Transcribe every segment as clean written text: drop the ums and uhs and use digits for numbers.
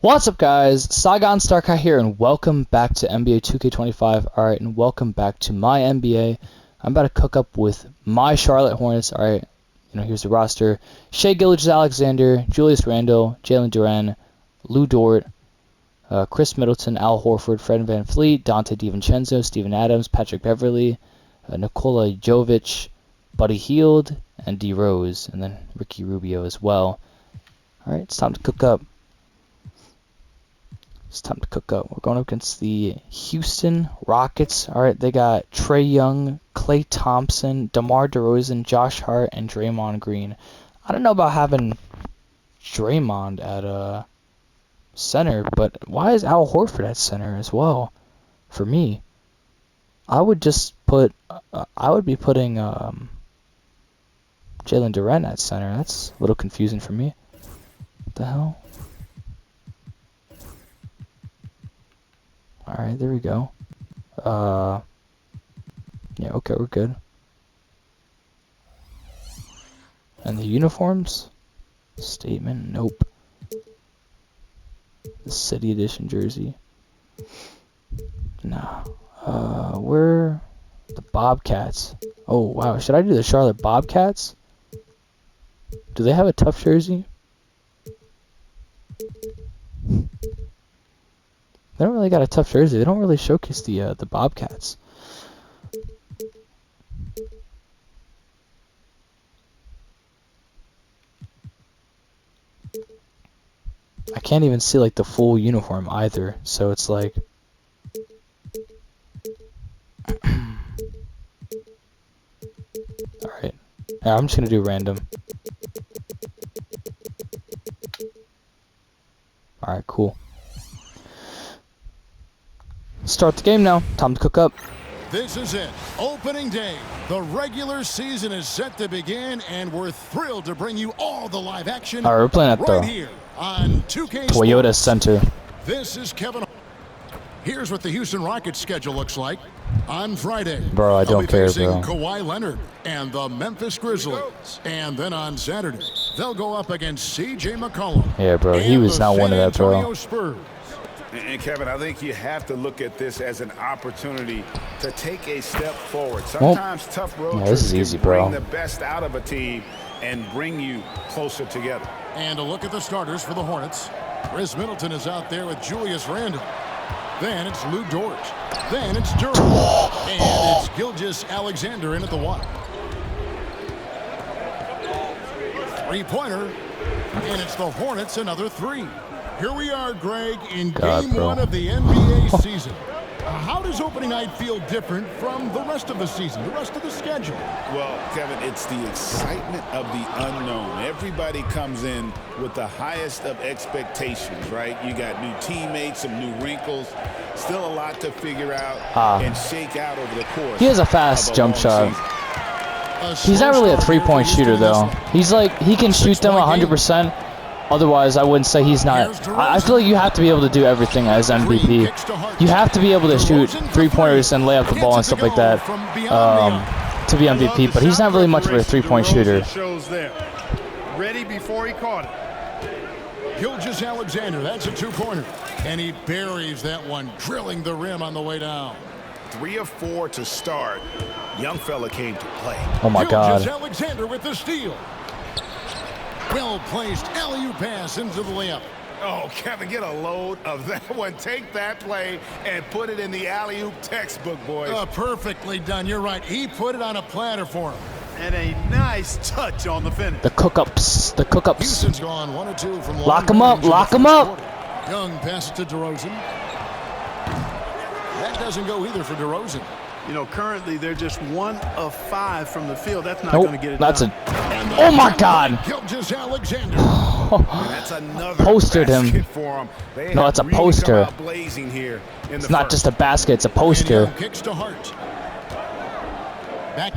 What's up, guys? Saigon Starkai here, and welcome back to NBA 2K25. Alright, and welcome back to my NBA. I'm about to cook up with my Charlotte Hornets. Alright, here's the roster. Shai Gilgeous-Alexander, Julius Randle, Jalen Duren, Lou Dort, Chris Middleton, Al Horford, Fred VanVleet, Dante DiVincenzo, Steven Adams, Patrick Beverley, Nikola Jovic, Buddy Hield, and D Rose, and then Ricky Rubio as well. Alright, it's time to cook up. We're going up against the Houston Rockets. All right, they got Trae Young, Klay Thompson, DeMar DeRozan, Josh Hart, and Draymond Green. I don't know about having Draymond at center, but why is Al Horford at center as well? For me, I would just put. I would be putting Jalen Duren at center. That's a little confusing for me. What the hell? Alright, there we go. Yeah, okay, we're good. And the uniforms? Statement? Nope. The City Edition jersey. Nah. Where? The Bobcats. Oh, wow. Should I do the Charlotte Bobcats? Do they have a tough jersey? They don't really got a tough jersey. They don't really showcase the Bobcats. I can't even see like the full uniform either. So it's like alright. Yeah, I'm just gonna do random. Alright, cool. Start the game now. Time to cook up. This is it. Opening day. The regular season is set to begin, and we're thrilled to bring you all the live action. Alright, we're playing at the here on 2K Toyota Sports. Center. This is Kevin. Here's what the Houston Rockets schedule looks like. On Friday, Bro, I don't care, bro. Kawhi Leonard and the Memphis Grizzlies. And then on Saturday, they'll go up against CJ McCollum. Yeah, bro, he was not one of that, bro. Spurs. And Kevin, I think you have to look at this as an opportunity to take a step forward. Sometimes tough road this is easy, bro. Bring the best out of a team and bring you closer together. And a look at the starters for the Hornets. Chris Middleton is out there with Julius Randle. Then it's Lou Dort. Then it's Duren. And it's Gilgeous-Alexander in at the one. Three-pointer. And it's the Hornets another three. Here we are, Greg, in game one of the NBA season. How does opening night feel different from the rest of the season, the rest of the schedule? Well, Kevin, it's the excitement of the unknown. Everybody comes in with the highest of expectations, right? You got new teammates, some new wrinkles, still a lot to figure out and shake out over the course. He has a fast jump shot. He's not really a three-point shooter, though. He's like, he can shoot them 100%. Otherwise, I wouldn't say he's not. I feel like you have to be able to do everything as MVP. You have to be able to shoot three-pointers and lay up the ball and stuff like that to be MVP. But he's not really much of a three-point shooter. Ready before he caught it. Gilgeous-Alexander, that's a two-pointer. And he buries that one, drilling the rim on the way down. 3 of 4 to start. Young fella came to play. Oh, my God. Gilgeous-Alexander with the steal. Well-placed alley-oop pass into the layup. Oh, Kevin, get a load of that one. Take that play and put it in the alley-oop textbook, boys. Perfectly done. You're right. He put it on a platter for him. And a nice touch on the finish. The cook-ups. The cook-ups. Houston's gone 1 or 2 from lock him up. Lock him up. Young passes to DeRozan. That doesn't go either for DeRozan. You know, currently they're just 1 of 5 from the field. That's not going to get it done. Oh my God! Gilgeous-Alexander. That's another postered him. For him. No, it's a poster. It's not just a basket; it's a poster. Kicks to Hart.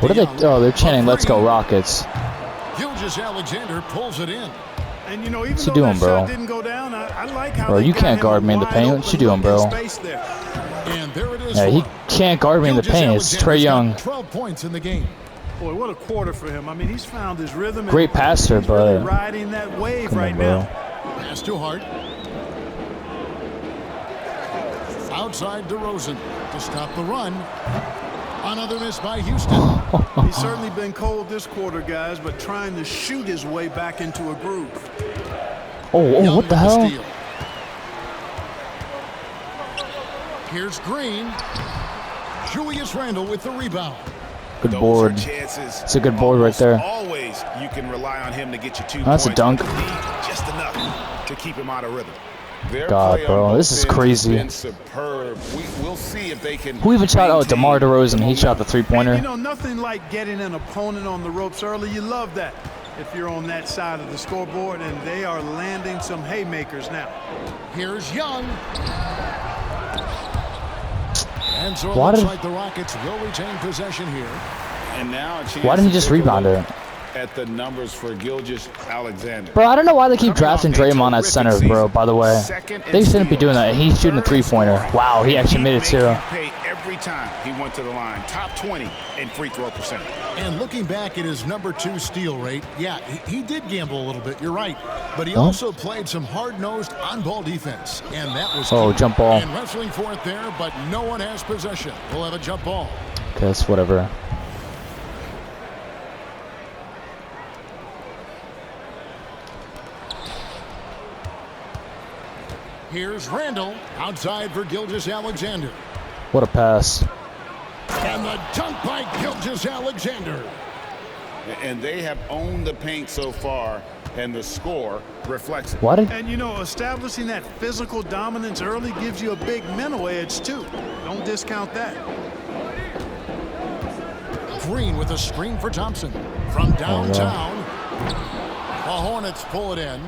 What are they? Oh, they're chanting "Let's go Rockets." Gilgeous-Alexander pulls it in. And you know, even what you though doing, that bro? shot didn't go down, I like how bro, you can't guard me in the paint. What you doing, bro? And there it is. Yeah, he can't guard me in the paint. It's Trae Young. 12 points in the game. Boy, what a quarter for him. I mean, he's found his rhythm. Great passer, he's but really riding that wave right now. Pass to Hart. Outside DeRozan to stop the run. Another miss by Houston. He's certainly been cold this quarter, guys, but trying to shoot his way back into a groove. Oh, what the hell? Steal. Here's Green. Julius Randle with the rebound. Good board. It's a good board right there. Always you can rely on him to get you 2 That's points. a dunk. Just enough to keep him out of rhythm. God, bro, this is crazy. Superb. We'll see if they can. Who even shot? Oh, DeMar DeRozan. He shot the three-pointer. You know, nothing like getting an opponent on the ropes early. You love that if you're on that side of the scoreboard, and they are landing some haymakers now. Here's Young. And so it looks like the Rockets will retain possession here. And now a chance why didn't he just to take a rebound look it? At the numbers for Gilgeous-Alexander. Bro, I don't know why they keep drafting Draymond at center, bro, by the way. They shouldn't be doing that. He's shooting a three-pointer. Wow, he actually made it too. Pay every time he went to the line. Top 20 in free throw percentage. And looking back at his #2 steal rate, yeah, he did gamble a little bit, you're right. But he also played some hard-nosed on-ball defense. And that was key. Jump ball. And wrestling for it there, but no one has possession. We'll have a jump ball. Okay, that's whatever. Here's Randle outside for Gilgeous-Alexander. What a pass. And the dunk by Gilgeous-Alexander. And they have owned the paint so far, and the score reflects it. What? And, you know, establishing that physical dominance early gives you a big mental edge, too. Don't discount that. Green with a screen for Thompson. From downtown, the Hornets pull it in.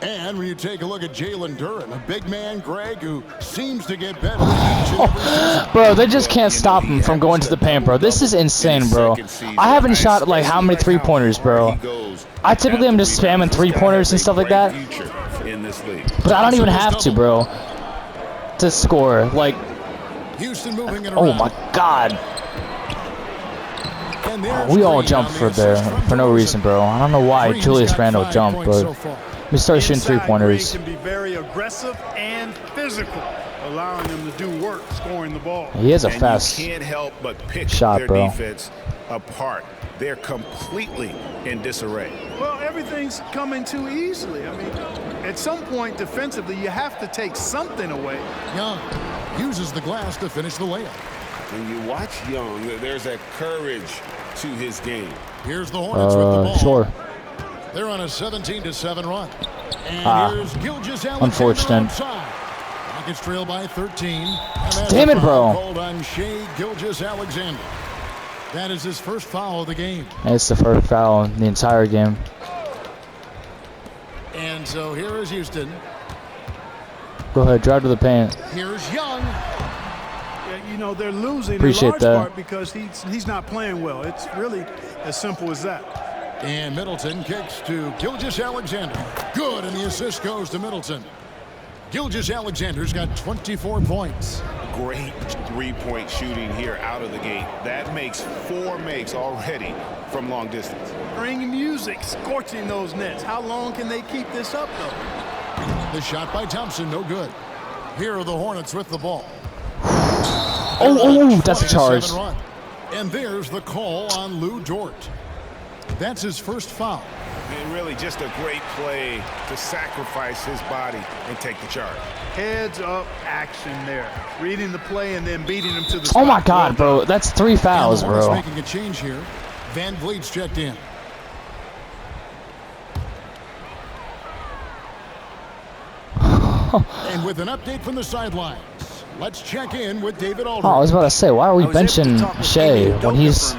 And when you take a look at Jalen Duren, a big man, Greg, who seems to get better each and every season. Bro, they just can't stop him from going to the paint, bro. This is insane, bro. I haven't shot, like, how many three-pointers, bro? I typically am just spamming three-pointers and stuff like that. But I don't even have to, bro, to score. Like, Houston moving it oh around. my God. We all jumped for there for no reason, bro. I don't know why Julius Randle jumped, but we started shooting three-pointers. Green can be very aggressive and physical, allowing them to do work scoring the ball. He has a fast you can't help but pick shot, their bro. defense apart. They're completely in disarray. Well, everything's coming too easily. I mean, at some point defensively, you have to take something away. Young uses the glass to finish the layup. When you watch Young, there's a courage to his game. Here's the Hornets with the ball. Sure. They're on a 17-7 run. And here's Gilgeous-Alexander unfortunate. outside. Rockets trail by 13. Damn it, bro. Called on Shai Gilgeous-Alexander. That is his first foul of the game. It's the first foul in the entire game. And so here is Houston. Go ahead, drive to the paint. Here's Young. Yeah, you know, they're losing Appreciate in large that. part because he's not playing well. It's really as simple as that. And Middleton kicks to Gilgeous-Alexander. Good, and the assist goes to Middleton. Gilgeous-Alexander's got 24 points. Great three-point shooting here out of the gate. That makes 4 makes already from long distance. Bring music, scorching those nets. How long can they keep this up, though? The shot by Thompson, no good. Here are the Hornets with the ball. Oh, that's a charge. Run. And there's the call on Lou Dort. That's his first foul. And really just a great play to sacrifice his body and take the charge. Heads up action there. Reading the play and then beating him to the spot. Oh my God, bro. That's 3 fouls, And the Hornets bro. making a change here. Van Vliet's checked in. And with an update from the sidelines, let's check in with David Aldridge. Oh, I was about to say, why are we benching Shai when he's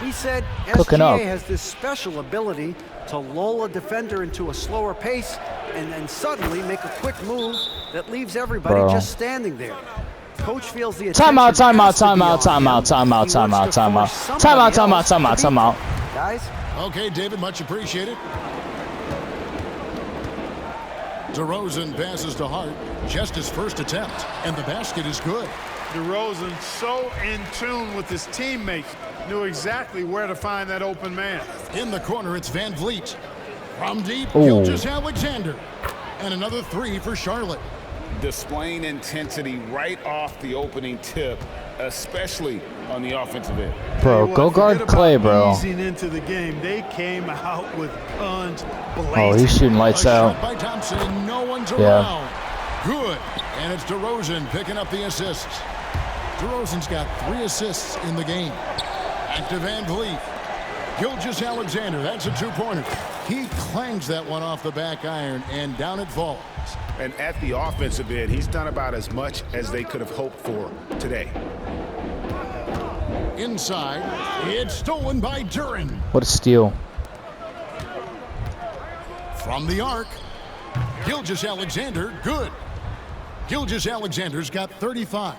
He said cooking SGA up? has this special ability to lull a defender into a slower pace and then suddenly make a quick move that leaves everybody Bro. just standing there. Coach feels the Timeout, attention timeout, has to be timeout, on timeout, him. timeout, He wants timeout, to timeout. force somebody Timeout, else to beat timeout. them. Guys, Okay, David, much appreciated. DeRozan passes to Hart. Just his first attempt, and the basket is good. DeRozan so in tune with his teammates, knew exactly where to find that open man. In the corner, it's Van Vliet. From deep, Ooh. Gilgeous-Alexander. And another 3 for Charlotte. displaying intensity right off the opening tip, especially on the offensive end. Bro, go guard Clay, bro. Easing into the game, they came out with guns blazing. Oh, he's shooting lights out. Shot by Thompson, no one's around. Good, and it's DeRozan picking up the assists. DeRozan's got 3 assists in the game. Back to Van Vliet. Gilgeous-Alexander, that's a 2-pointer. He clangs that one off the back iron, and down it falls. And at the offensive end, he's done about as much as they could have hoped for today. Inside, it's stolen by Duren. What a steal. From the arc, Gilgeous-Alexander, good. Gilgeous-Alexander's got 35.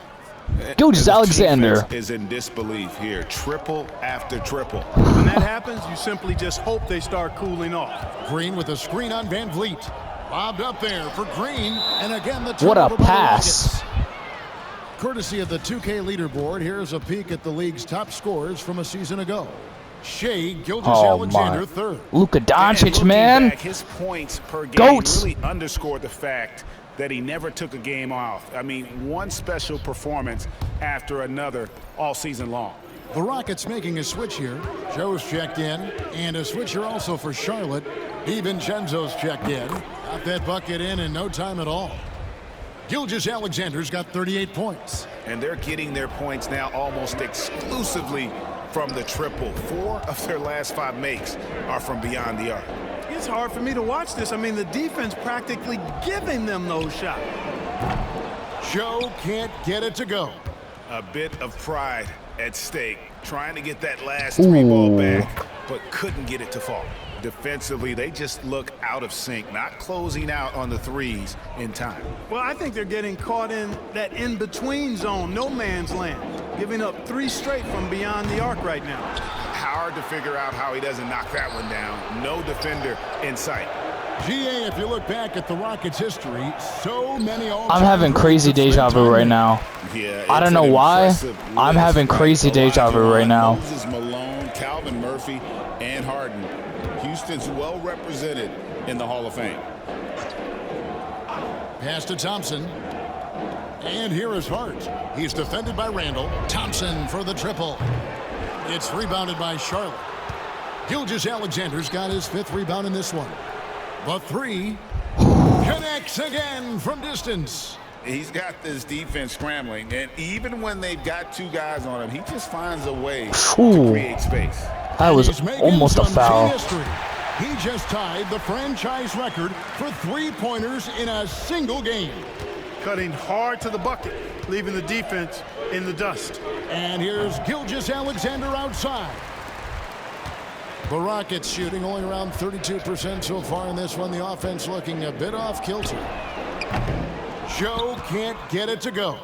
Gilgeous-Alexander is in disbelief here. Triple after triple. When that happens, you simply just hope they start cooling off. Green with a screen on Van Vliet. Lobbed up there for Green, and again the what a turnover by the pass. Rockets. Courtesy of the 2K leaderboard, here's a peek at the league's top scorers from a season ago. Shai Gilgeous-Alexander, third. Luka Doncic, man. Back, his points per game Goats. really underscored the fact that he never took a game off. I mean, one special performance after another all season long. The Rockets making a switch here. Joe's checked in, and a switcher also for Charlotte. DiVincenzo's checked in. Got that bucket in no time at all. Gilgeous-Alexander's got 38 points. And they're getting their points now almost exclusively from the triple. 4 of their last 5 makes are from beyond the arc. It's hard for me to watch this. I mean, the defense practically giving them those shots. Joe can't get it to go. A bit of pride at stake, trying to get that last 3 ball back, but couldn't get it to fall. Defensively, they just look out of sync, not closing out on the threes in time. Well, I think they're getting caught in that in-between zone, no man's land, giving up 3 straight from beyond the arc right now. Hard to figure out how he doesn't knock that one down. No defender in sight. GA, if you look back at the Rockets' history, so many all. I'm having crazy deja vu right now. Yeah, I don't know why. I'm having crazy deja vu right now. Moses Malone, Calvin Murphy, and Harden. Houston's well represented in the Hall of Fame. Pass to Thompson. And here is Hart. He's defended by Randall. Thompson for the triple. It's rebounded by Charlotte. Gilgeous-Alexander's got his 5th rebound in this one. The 3 connects again from distance. He's got this defense scrambling, and even when they've got 2 guys on him, he just finds a way to create space. That was almost a foul. He just tied the franchise record for 3-pointers in a single game. Cutting hard to the bucket, leaving the defense in the dust. And here's Gilgeous-Alexander outside. The Rockets shooting only around 32% so far in this one. The offense looking a bit off kilter. Joe can't get it to go.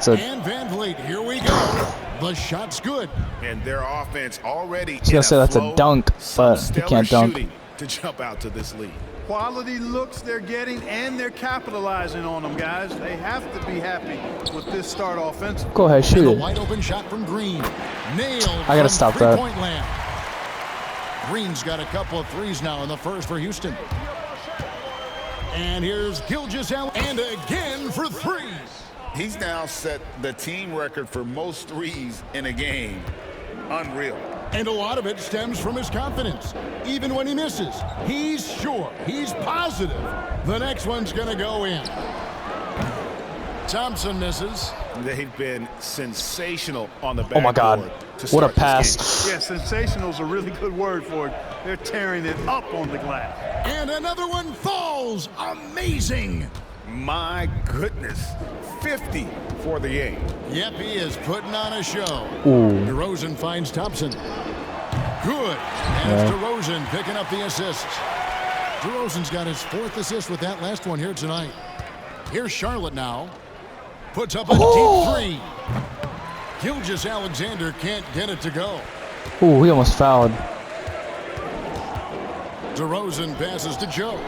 And Van Vliet, here we go. The shot's good. And their offense already. I was gonna say that's a dunk, but he can't dunk. To jump out to this lead. Quality looks they're getting, and they're capitalizing on them, guys. They have to be happy with this start offensive. Go ahead, shoot it. A wide open shot from Green. Nailed. I gotta stop that. Three-point land. Green's got a couple of threes now in the first for Houston. And here's Gilgeous-Alexander, and again for 3. He's now set the team record for most threes in a game. Unreal. And a lot of it stems from his confidence. Even when he misses, he's sure, he's positive the next one's going to go in. Thompson misses. They've been sensational on the backboard. Oh my God, what a pass. Yeah, sensational is a really good word for it. They're tearing it up on the glass. And another one falls. Amazing. My goodness. 50 for the game. Yep, he is putting on a show. Ooh. DeRozan finds Thompson. Good. And it's DeRozan picking up the assist. DeRozan's got his 4th assist with that last one here tonight. Here's Charlotte now. Puts up a deep 3. Gilgeous-Alexander can't get it to go. Ooh, he almost fouled. DeRozan passes to Joe.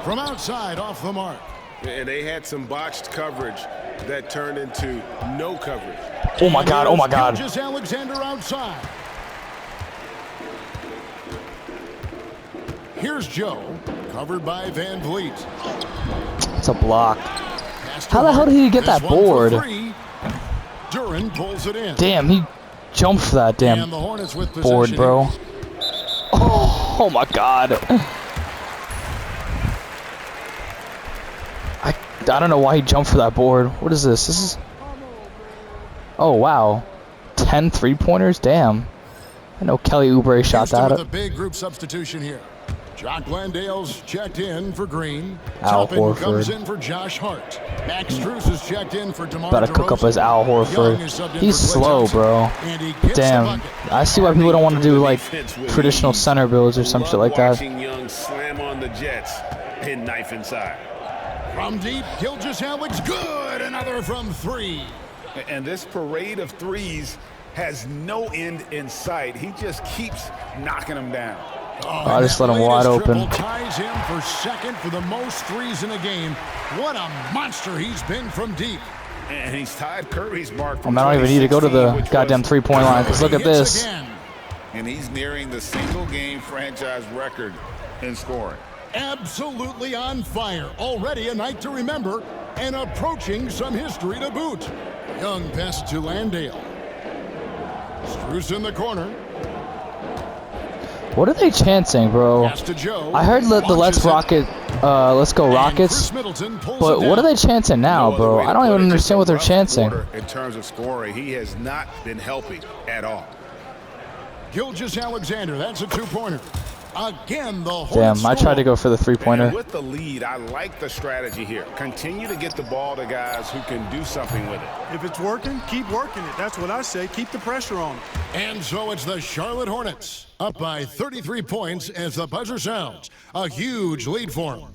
From outside, off the mark. And they had some botched coverage that turned into no coverage. Oh my God, oh my God. Gilgeous-Alexander outside. Here's Joe. Covered by Van Vliet. It's a block. Pass to How the hell Hart. did he get This that one for board? three. Duran pulls it in. Damn, he jumped for that damn And the Hornets with board, possession bro. here. Oh my god. I don't know why he jumped for that board. What is this? This is... Oh, wow. 10 three-pointers? Damn. I know Kelly Oubre shot Houston that with a up. big group substitution here. Jock Landale's checked in for Green. Al Toppin comes Horford. in for Josh Hart. Max Strus is checked in for DeMar About to cook up DeRozan. his Al Young Horford. is subbed in He's for Klay slow, Thompson. bro. And he gets the Damn. bucket. I see why people don't want to do, like, traditional center builds or some shit like that. Watching Young slam on the Jets and knife inside. From deep, Gilgeous-Alex, good. Another from three. And this parade of threes has no end in sight. He just keeps knocking them down. I just let him wide open. Triple ties him for second for the most threes in a game. What a monster he's been from deep. And he's tied Curry's mark I from don't even need to go to 2016, the which goddamn was- three-point line, because look at He hits this. again. And he's nearing the single-game franchise record in scoring. Absolutely on fire. Already a night to remember and approaching some history to boot. Young passes to Landale. Strus in the corner. What are they chanting, bro? Pass to Joe. I heard the Let's Launches it. Rocket, Let's Go And Rockets, Chris Middleton pulls but it what are down. they chanting now, No other bro? way to I don't put even it, understand just a what they're rough chanting. quarter in terms of scoring. He has not been helping at all. Gilgeous-Alexander, that's a two-pointer. Again, the Hornets Damn, I tried to score. go for the three-pointer. And with the lead, I like the strategy here. Continue to get the ball to guys who can do something with it. If it's working, keep working it. That's what I say. Keep the pressure on. And so it's the Charlotte Hornets, up by 33 points as the buzzer sounds. A huge lead for them.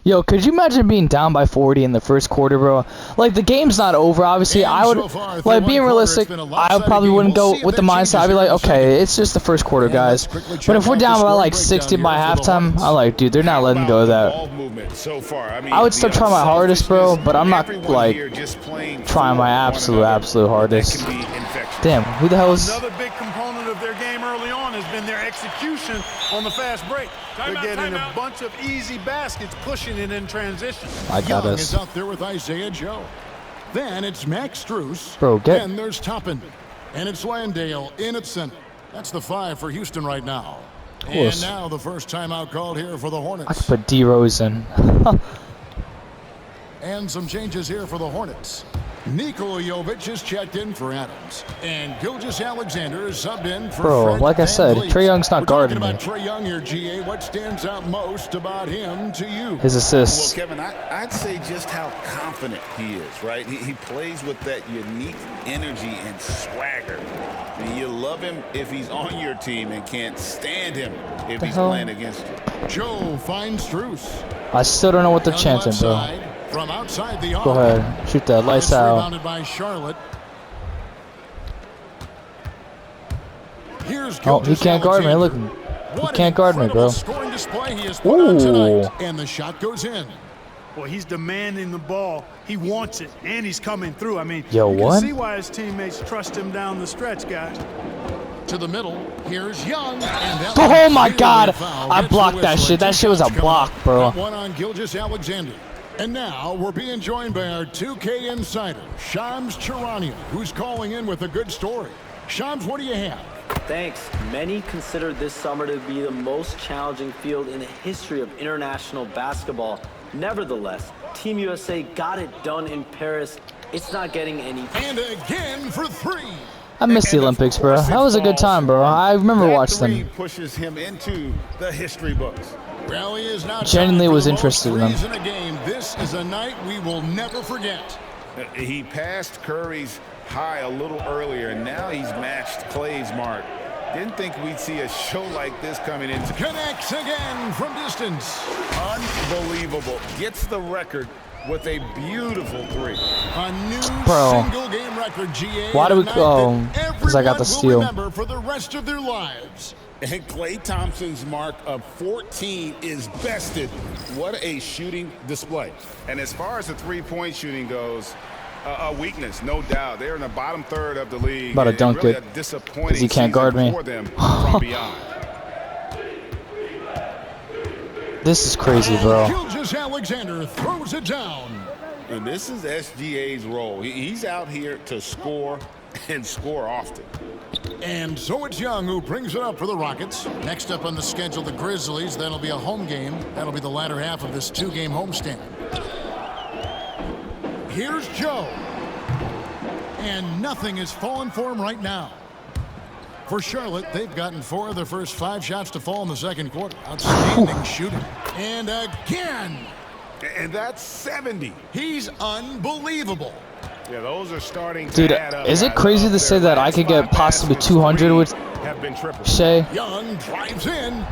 Yo, could you imagine being down by 40 in the first quarter, bro? Like, the game's not over, obviously. And I would, so far, through like, one being quarter, realistic, it's been a I lopsided probably game. wouldn't We'll go see if with the that mindset. changes I'd be here like, in a okay, second. it's just the first quarter, And guys. let's quickly But check if we're out the down by scoring like breakdown 60 by here for the halftime, Hornets. I'm like, dude, they're not letting go of that. Ball movement so far. I mean, I would still the try my hardest, bro, unselfishness, but I'm not, everyone like, here just playing trying for my one absolute another. hardest. That can be infectious. Damn, who the hell is... Another big component of their game early on has been their execution on the fast break. They're getting a bunch of easy baskets, pushing it in transition. I got Young us. is out there with Isaiah Joe. Then it's Max Strus. Bro, get- Then there's Toppin. And it's Landale in at center. That's the 5 for Houston right now. course. And now the first timeout called here for the I could Hornets. put D-Rose in. And some changes here for the Hornets. Nikola Jovic is checked in for Adams. And Gilgeous-Alexander is subbed in for Bro, Fred like I Van said, Vliet. Trae Young's not We're guarding talking me. about Trae Young here, GA. What stands out most about him to you? His Well, assists. Kevin, I'd say just how confident he is, right? He plays with that unique energy and swagger. I mean, you love him if he's on your team and can't stand him if The he's hell? playing against you. Joe finds Strus. I still don't know what they're On the chanting, left bro. side, from outside the arc. Go ahead. Shoot that. Lights It's out. rebounded by Charlotte. Here's Oh, he can't guard me. Look, he What an can't guard me, incredible bro. Scoring display he has put on Ooh. tonight, and the shot goes in. Well, he's demanding the ball. He wants it, and he's coming through. I mean, Yo, you what? can see why his teammates trust him down the stretch, guys. To the middle, here's Young. And that Oh one's my clearly God. a foul. I Gets the blocked that whistle, shit. and That two shit was a shots come block, up. bro. That one on Gilgeous-Alexander. And now we're being joined by our 2K insider, Shams Charania, who's calling in with a good story. Shams, what do you have? Thanks. Many consider this summer to be the most challenging field in the history of international basketball. Nevertheless, Team USA got it done in Paris. It's not getting any. And again for three. I missed the And of Olympics, bro. course That it was a good falls time, bro. for him. I remember That watching three them. pushes him into the history books. Well, he is now Genuinely tied for was the most interested in them. threes in a game. This is a night we will never forget. He passed Curry's high a little earlier, and now he's matched Clay's mark. Didn't think we'd see a show like this coming in. Connects again from distance. Unbelievable. Gets the record with a beautiful three. A new Bro. single game record, GA. Why do we- a night oh, that 'cause I got the everyone steal. will remember for the rest of their lives. And Klay Thompson's mark of 14 is bested. What a shooting display. And as far as the three-point shooting goes, a weakness, no doubt. They're in the bottom third of the league. About to and dunk really it, a disappointing 'cause he can't season guard me. for them from beyond. This is crazy, bro. Gilgeous Alexander throws it down. And this is SGA's role. He's out here to score and score often. And so it's Young who brings it up for the Rockets. Next up on the schedule, the Grizzlies. That'll be a home game. That'll be the latter half of this 2-game homestand. Here's Joe. And nothing is falling for him right now. For Charlotte, they've gotten 4 of their first 5 shots to fall in the second quarter. Outstanding shooting. And again. And that's 70. He's unbelievable. Yeah, those are starting to Dude, add up. is it crazy to say that I could get possibly 200 with Shai? Young drives in.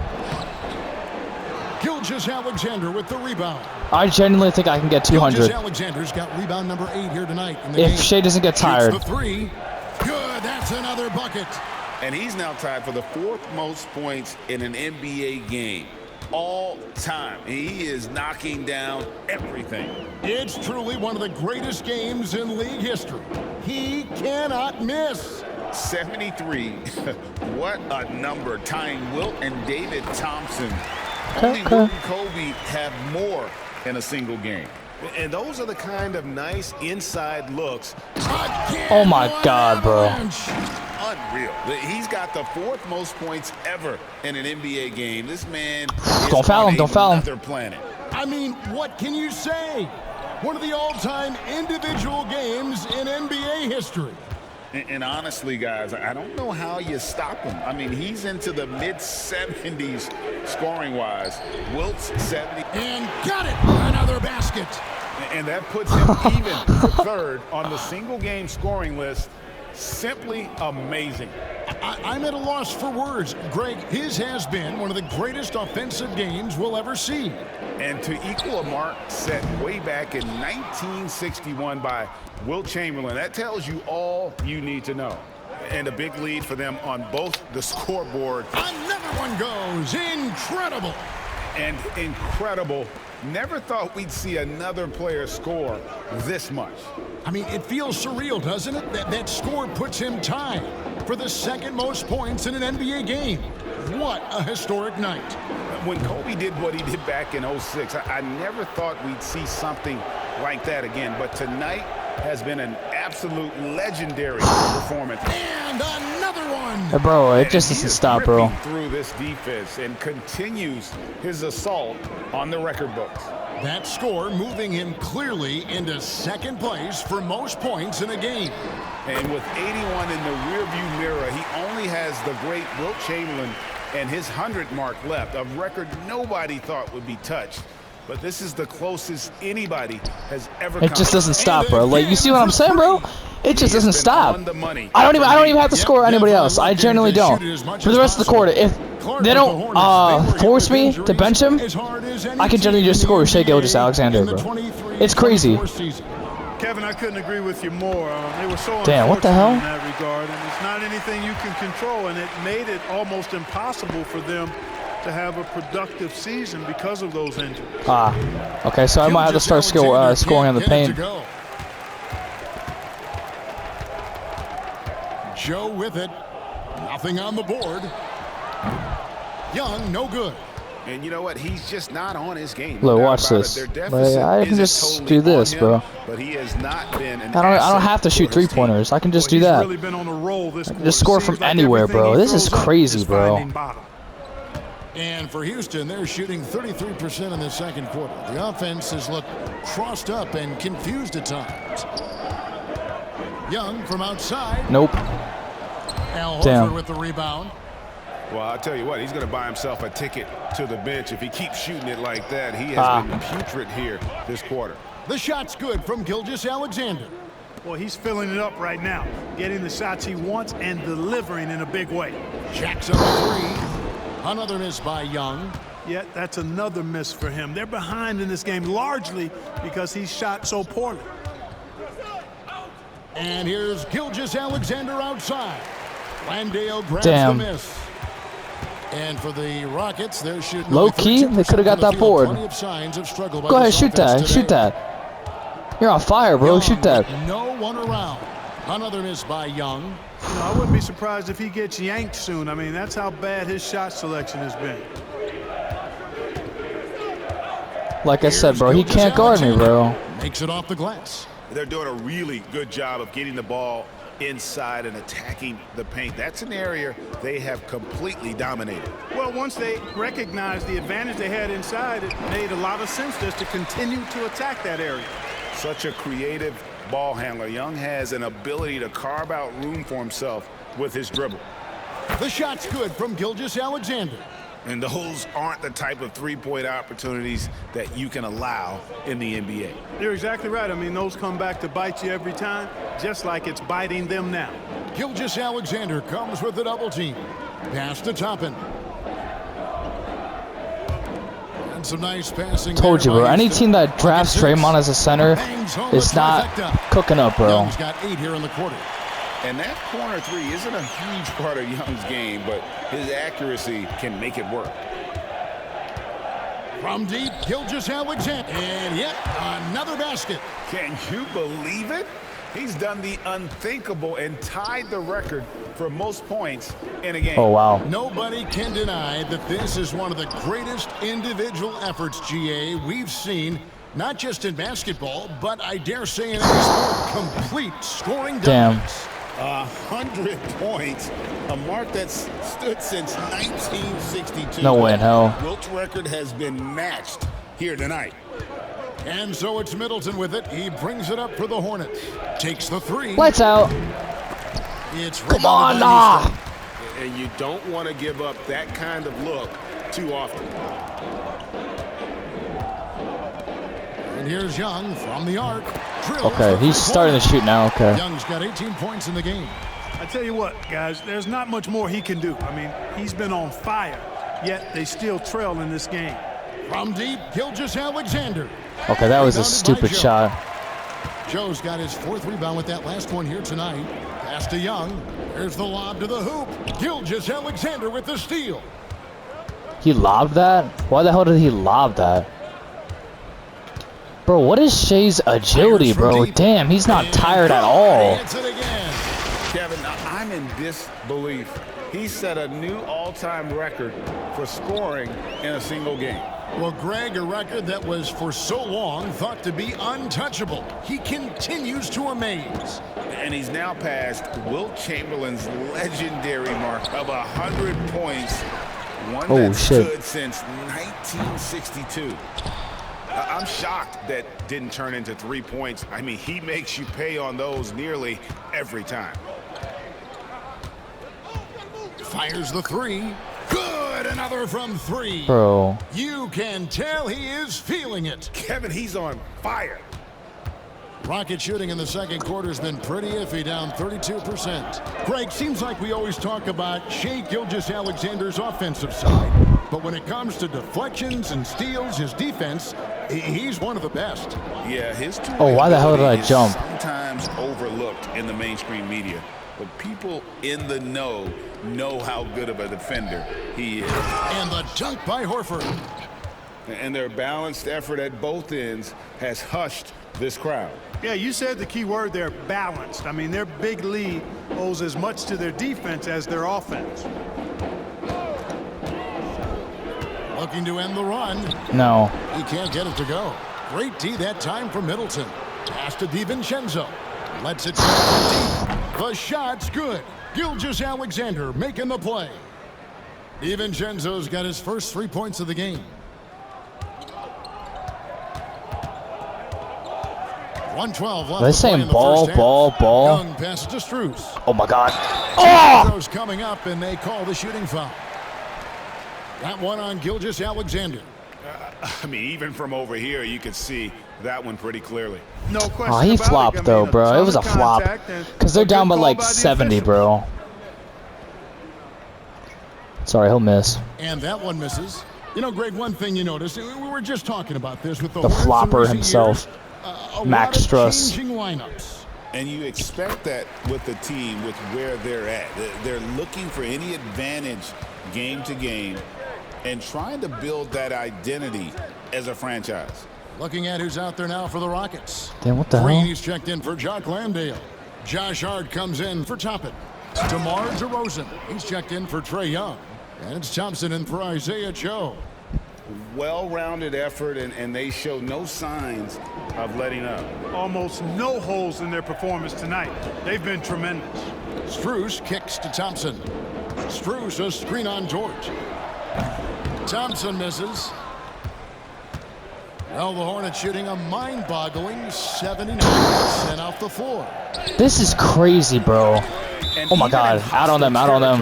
Gilgeous Alexander with the rebound. I genuinely think I can get 200. Gilgeous Alexander's got rebound number 8 here tonight in the game. If Shai doesn't get tired. Shoots the 3. Good, that's another bucket. And he's now tied for the 4th most points in an NBA game all time. He is knocking down everything. It's truly one of the greatest games in league history. He cannot miss. 73. What a number. Tying Wilt and David Thompson. Only Wilt and Kobe have more in a single game. And those are the kind of nice inside looks. Again, Oh my God, bro. Unreal. He's got the 4th most points ever in an NBA game. This man Don't foul him, don't foul him. another planet. I mean, what can you say? One of the all-time individual games in NBA history. And honestly, guys, I don't know how you stop him. I mean, he's into the mid-70s scoring-wise. Wilt's 70. And got it. Another basket. And that puts him even for 3rd on the single-game scoring list. Simply amazing. I'm at a loss for words. Greg, his has been one of the greatest offensive games we'll ever see. And to equal a mark set way back in 1961 by Wilt Chamberlain, that tells you all you need to know. And a big lead for them on both the scoreboard. Another one goes. Incredible. And incredible. Never thought we'd see another player score this much. I mean, it feels surreal, doesn't it? That score puts him tied for the 2nd most points in an NBA game. What a historic night. When Kobe did what he did back in 06, I never thought we'd see something like that again. But tonight has been an absolute legendary performance. And another one. Hey, bro, it just doesn't stop, bro. Through this defense and continues his assault on the record books. That score moving him clearly into 2nd place for most points in a game. And with 81 in the rearview mirror, he only has the great Wilt Chamberlain and his 100 mark left, a record nobody thought would be touched. But this is the closest anybody has ever come. It just doesn't stop, bro. Like, you see what I'm saying, bro? It just doesn't stop. I don't even have to score anybody else. I genuinely don't. For the rest of the quarter, if they don't force me to bench him, I can generally just score with Shai Gilgeous Alexander, bro. It's crazy. Kevin, I couldn't agree with you more. They were so Damn, what the hell? in that regard, and it's not anything you can control, and it made it almost impossible for them to have a productive season because of those injuries. Okay, so I might have to start scoring on the paint. Joe with it. Nothing on the board. Young, no good. And you know what? He's just not on his game. Look, watch this. Like, I can just do this, bro. But he has not been an I don't have to shoot 3-pointers. I can just do that. Really been on a roll this I can just score from anywhere, bro. This is crazy, bro. And for Houston, they're shooting 33% in the second quarter. The offense has looked crossed up and confused at times. Young from outside. Nope. Al Horford Damn. with the rebound. Well, I'll tell you what, he's going to buy himself a ticket to the bench. If he keeps shooting it like that, he has been putrid here this quarter. The shot's good from Gilgeous Alexander. Well, he's filling it up right now, getting the shots he wants and delivering in a big way. Jackson the 3. Another miss by Young. Yet that's another miss for him. They're behind in this game largely because he shot so poorly. And here's Gilgeous Alexander outside. Landale grabs Damn. the miss. And for the Rockets, they're shooting Low key, they could have got that board. Go ahead, shoot that. Shoot that. You're on fire, bro. Shoot that. No one around. Another miss by Young. You know, I wouldn't be surprised if he gets yanked soon. I mean, that's how bad his shot selection has been. Like I said, Here's bro, he Gilgeous can't guard me, bro. Makes it off the glass. They're doing a really good job of getting the ball inside and attacking the paint. That's an area they have completely dominated. Well, once they recognized the advantage they had inside, it made a lot of sense just to continue to attack that area. Such a creative ball handler. Young has an ability to carve out room for himself with his dribble. The shot's good from Gilgeous Alexander. And those aren't the type of three-point opportunities that you can allow in the NBA. You're exactly right. I mean, those come back to bite you every time, just like it's biting them now. Gilgeous Alexander comes with the double team. Pass to Toppin. And some nice passing. Told you, bro. Any team that drafts Draymond as a center is not cooking up, bro. Young's got 8 here in the quarter. And that corner three isn't a huge part of Young's game, but his accuracy can make it work. From deep, Gilgeous Alexander. And yet another basket. Can you believe it? He's done the unthinkable and tied the record for most points in a game. Oh, wow. Nobody can deny that this is one of the greatest individual efforts, GA, we've seen, not just in basketball, but I dare say in any sport. Complete scoring dominance. 100 points, a mark that's stood since 1962. No way in hell. Wilt's record has been matched here tonight. And so it's Middleton with it. He brings it up for the Hornets. Takes the three. Lights out. It's Come on, nah. And you don't want to give up that kind of look too often. And here's Young from the arc. Okay, he's starting to shoot now. Okay. Young's got 18 points in the game. I tell you what, guys, there's not much more he can do. I mean, he's been on fire, yet they still trail in this game. From deep, Gilgeous Alexander. Okay, that was a stupid shot. Joe's got his 4th rebound with that last one here tonight. Pass to Young. Here's the lob to the hoop. Gilgeous Alexander with the steal. He lobbed that? Why the hell did he lob that? Bro, what is Shai's agility, bro? Damn, he's not tired at all. Kevin, I'm in disbelief. He set a new all-time record for scoring in a single game. Well, Greg, a record that was for so long thought to be untouchable. He continues to amaze. And he's now passed Wilt Chamberlain's legendary mark of 100 points. One that stood since 1962. I'm shocked that didn't turn into 3 points. I mean, he makes you pay on those nearly every time. Fires the three. Good, another from 3. Bro. You can tell he is feeling it. Kevin, he's on fire. Rocket shooting in the second quarter has been pretty iffy, down 32%. Greg, seems like we always talk about Shai Gilgeous-Alexander's offensive side. But when it comes to deflections and steals, his defense, he's one of the best. Yeah, his oh, why the hell did I jump? Sometimes overlooked in the mainstream media. But people in the know how good of a defender he is. And the dunk by Horford. And their balanced effort at both ends has hushed this crowd. Yeah, you said the key word there, balanced. I mean, their big lead owes as much to their defense as their offense. Looking to end the run. No. He can't get it to go. Great D that time from Middleton. Pass to DiVincenzo. Lets it go deep. The shot's good. Gilgeous-Alexander making the play. DiVincenzo's got his first 3 points of the game. 1:12 left. They're saying ball. Young passes to Strus. Oh my God. Oh! Coming up, and they call the shooting foul. That one on Gilgeous-Alexander. I mean, even from over here, you could see that one pretty clearly. No question. Oh, he flopped though, bro. It was a flop. Because they're down by like 70, bro. Sorry, he'll miss. And that one misses. You know, Greg, one thing you noticed, we were just talking about this with the flopper himself, Max Struss. Lineups. And you expect that with the team, with where they're at. They're looking for any advantage game to game and trying to build that identity as a franchise. Looking at who's out there now for the Rockets. Damn, what the hell? Green's checked in for Jock Landale. Josh Hart comes in for Toppin. DeMar DeRozan. He's checked in for Trae Young. And it's Thompson in for Isaiah Joe. Well-rounded effort, and they show no signs of letting up. Almost no holes in their performance tonight. They've been tremendous. Strus kicks to Thompson. Strus a screen on George. Thompson misses. Well, the Hornets shooting a mind-boggling 79% off the floor. This is crazy, bro. And Oh my God, out on them, out on them.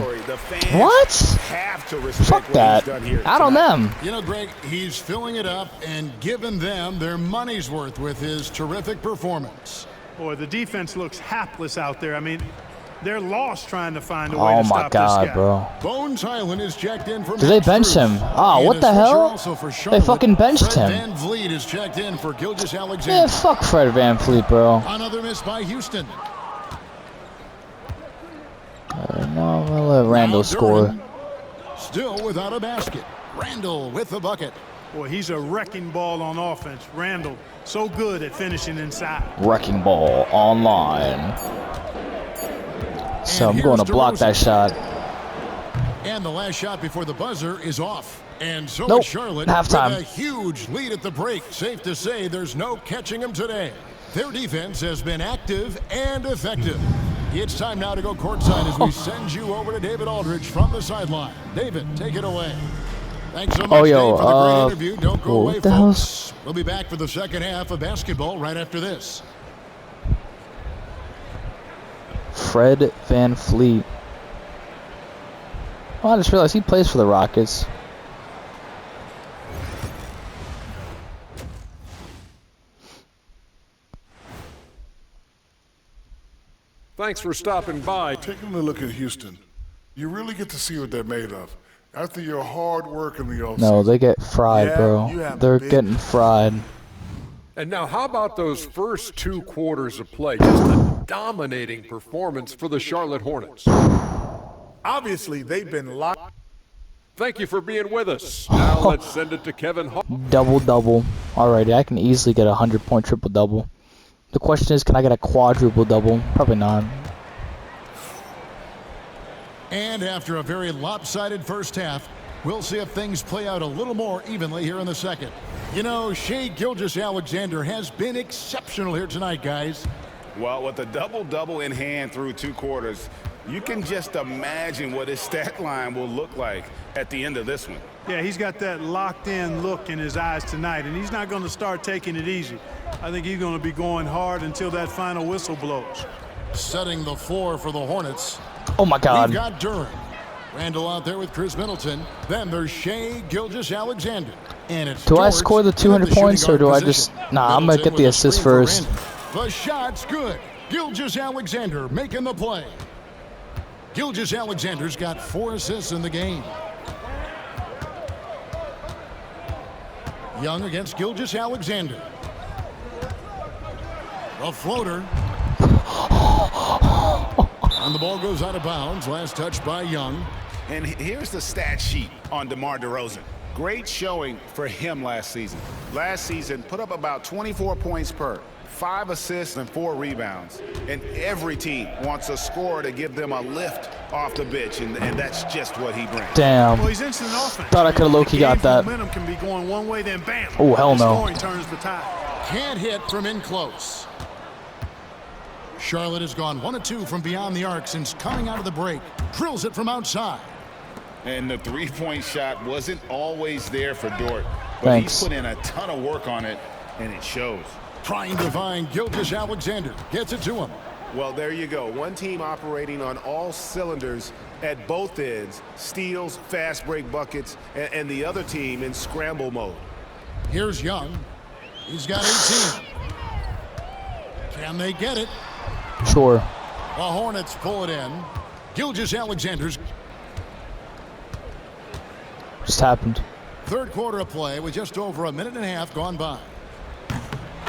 What? Fuck that. Out on them. You know, Greg, he's filling it up and giving them their money's worth with his terrific performance. Boy, the defense looks hapless out there. I mean, they're lost trying to find a way to stop Oh my God, this guy. bro. Bones Highland is checked in for Did they bench him? Oh, what the hell? They fucking benched Fred him. Van Vliet is checked in for Gilgeous Yeah, Alexander. fuck Fred Van Vliet, bro. Another miss by Houston. No, we'll let Randall Now score. Duran, still without a basket. Randall with the bucket. Boy, he's a wrecking ball on offense. Randall, so good at finishing inside. Wrecking ball online. So I'm here's going to block DeRozan. that shot. And the last shot before the buzzer is off. And so Nope. is Charlotte Halftime. with a huge lead at the break. Safe to say there's no catching them today. Their defense has been active and effective. It's time now to go courtside as we send you over to David Aldridge from the sideline. David, take it away. Thanks so much, Oh, yo, Dave, for the great interview. Don't go away, what the folks. We'll be back for the second half of basketball right after this. Fred Van Vliet. Oh, I just realized he plays for the Rockets. Thanks for stopping by. Taking a look at Houston, you really get to see what they're made of. After your hard work in the offseason. No, they get fried, Yeah, bro. you have They're big- getting fried. And now, how about those first 2 quarters of play? Just a dominating performance for the Charlotte Hornets. Obviously, they've been locked. Thank you for being with us. Now let's send it to Kevin Hall. Double-double. Alrighty, I can easily get a 100-point triple-double. The question is, can I get a quadruple-double? Probably not. And after a very lopsided first half, we'll see if things play out a little more evenly here in the second. You know, Shai Gilgeous-Alexander has been exceptional here tonight, guys. Well, with a double-double in hand through 2 quarters, you can just imagine what his stat line will look like at the end of this one. Yeah, he's got that locked-in look in his eyes tonight, and he's not going to start taking it easy. I think he's going to be going hard until that final whistle blows. Setting the floor for the Hornets. Oh my God. We've got Duran. Randall out there with Chris Middleton. Then there's Shai Gilgeous-Alexander. And it's Do I George score the in 200 shooting points, or guard do I position. just... Nah, I'm going to Middleton get the with a assist screen for first. Randall. The shot's good. Gilgeous-Alexander making the play. Gilgeous-Alexander's got 4 assists in the game. Young against Gilgeous-Alexander. A floater. And the ball goes out of bounds. Last touch by Young. And here's the stat sheet on DeMar DeRozan. Great showing for him last season. Last season, put up about 24 points per, 5 assists and 4 rebounds. And every team wants a scorer to give them a lift off the bench, and that's just what he brings. Damn. Well, he's instant offense. Thought I could have low-key got that. Momentum can be going one way, then bam. Oh, hell no. Scoring turns the tide. Can't hit from in close. Charlotte has gone 1 of 2 from beyond the arc since coming out of the break. Drills it from outside. And the 3-point shot wasn't always there for Dort, but Thanks. he's put in a ton of work on it, and it shows. Trying to find Gilgeous-Alexander. Gets it to him. Well, there you go. One team operating on all cylinders at both ends. Steals, fast break buckets, and the other team in scramble mode. Here's Young. He's got 18. Can they get it? Sure. The Hornets pull it in. Gilgeous-Alexander's Just happened. third quarter of play with just over a minute and a half gone by.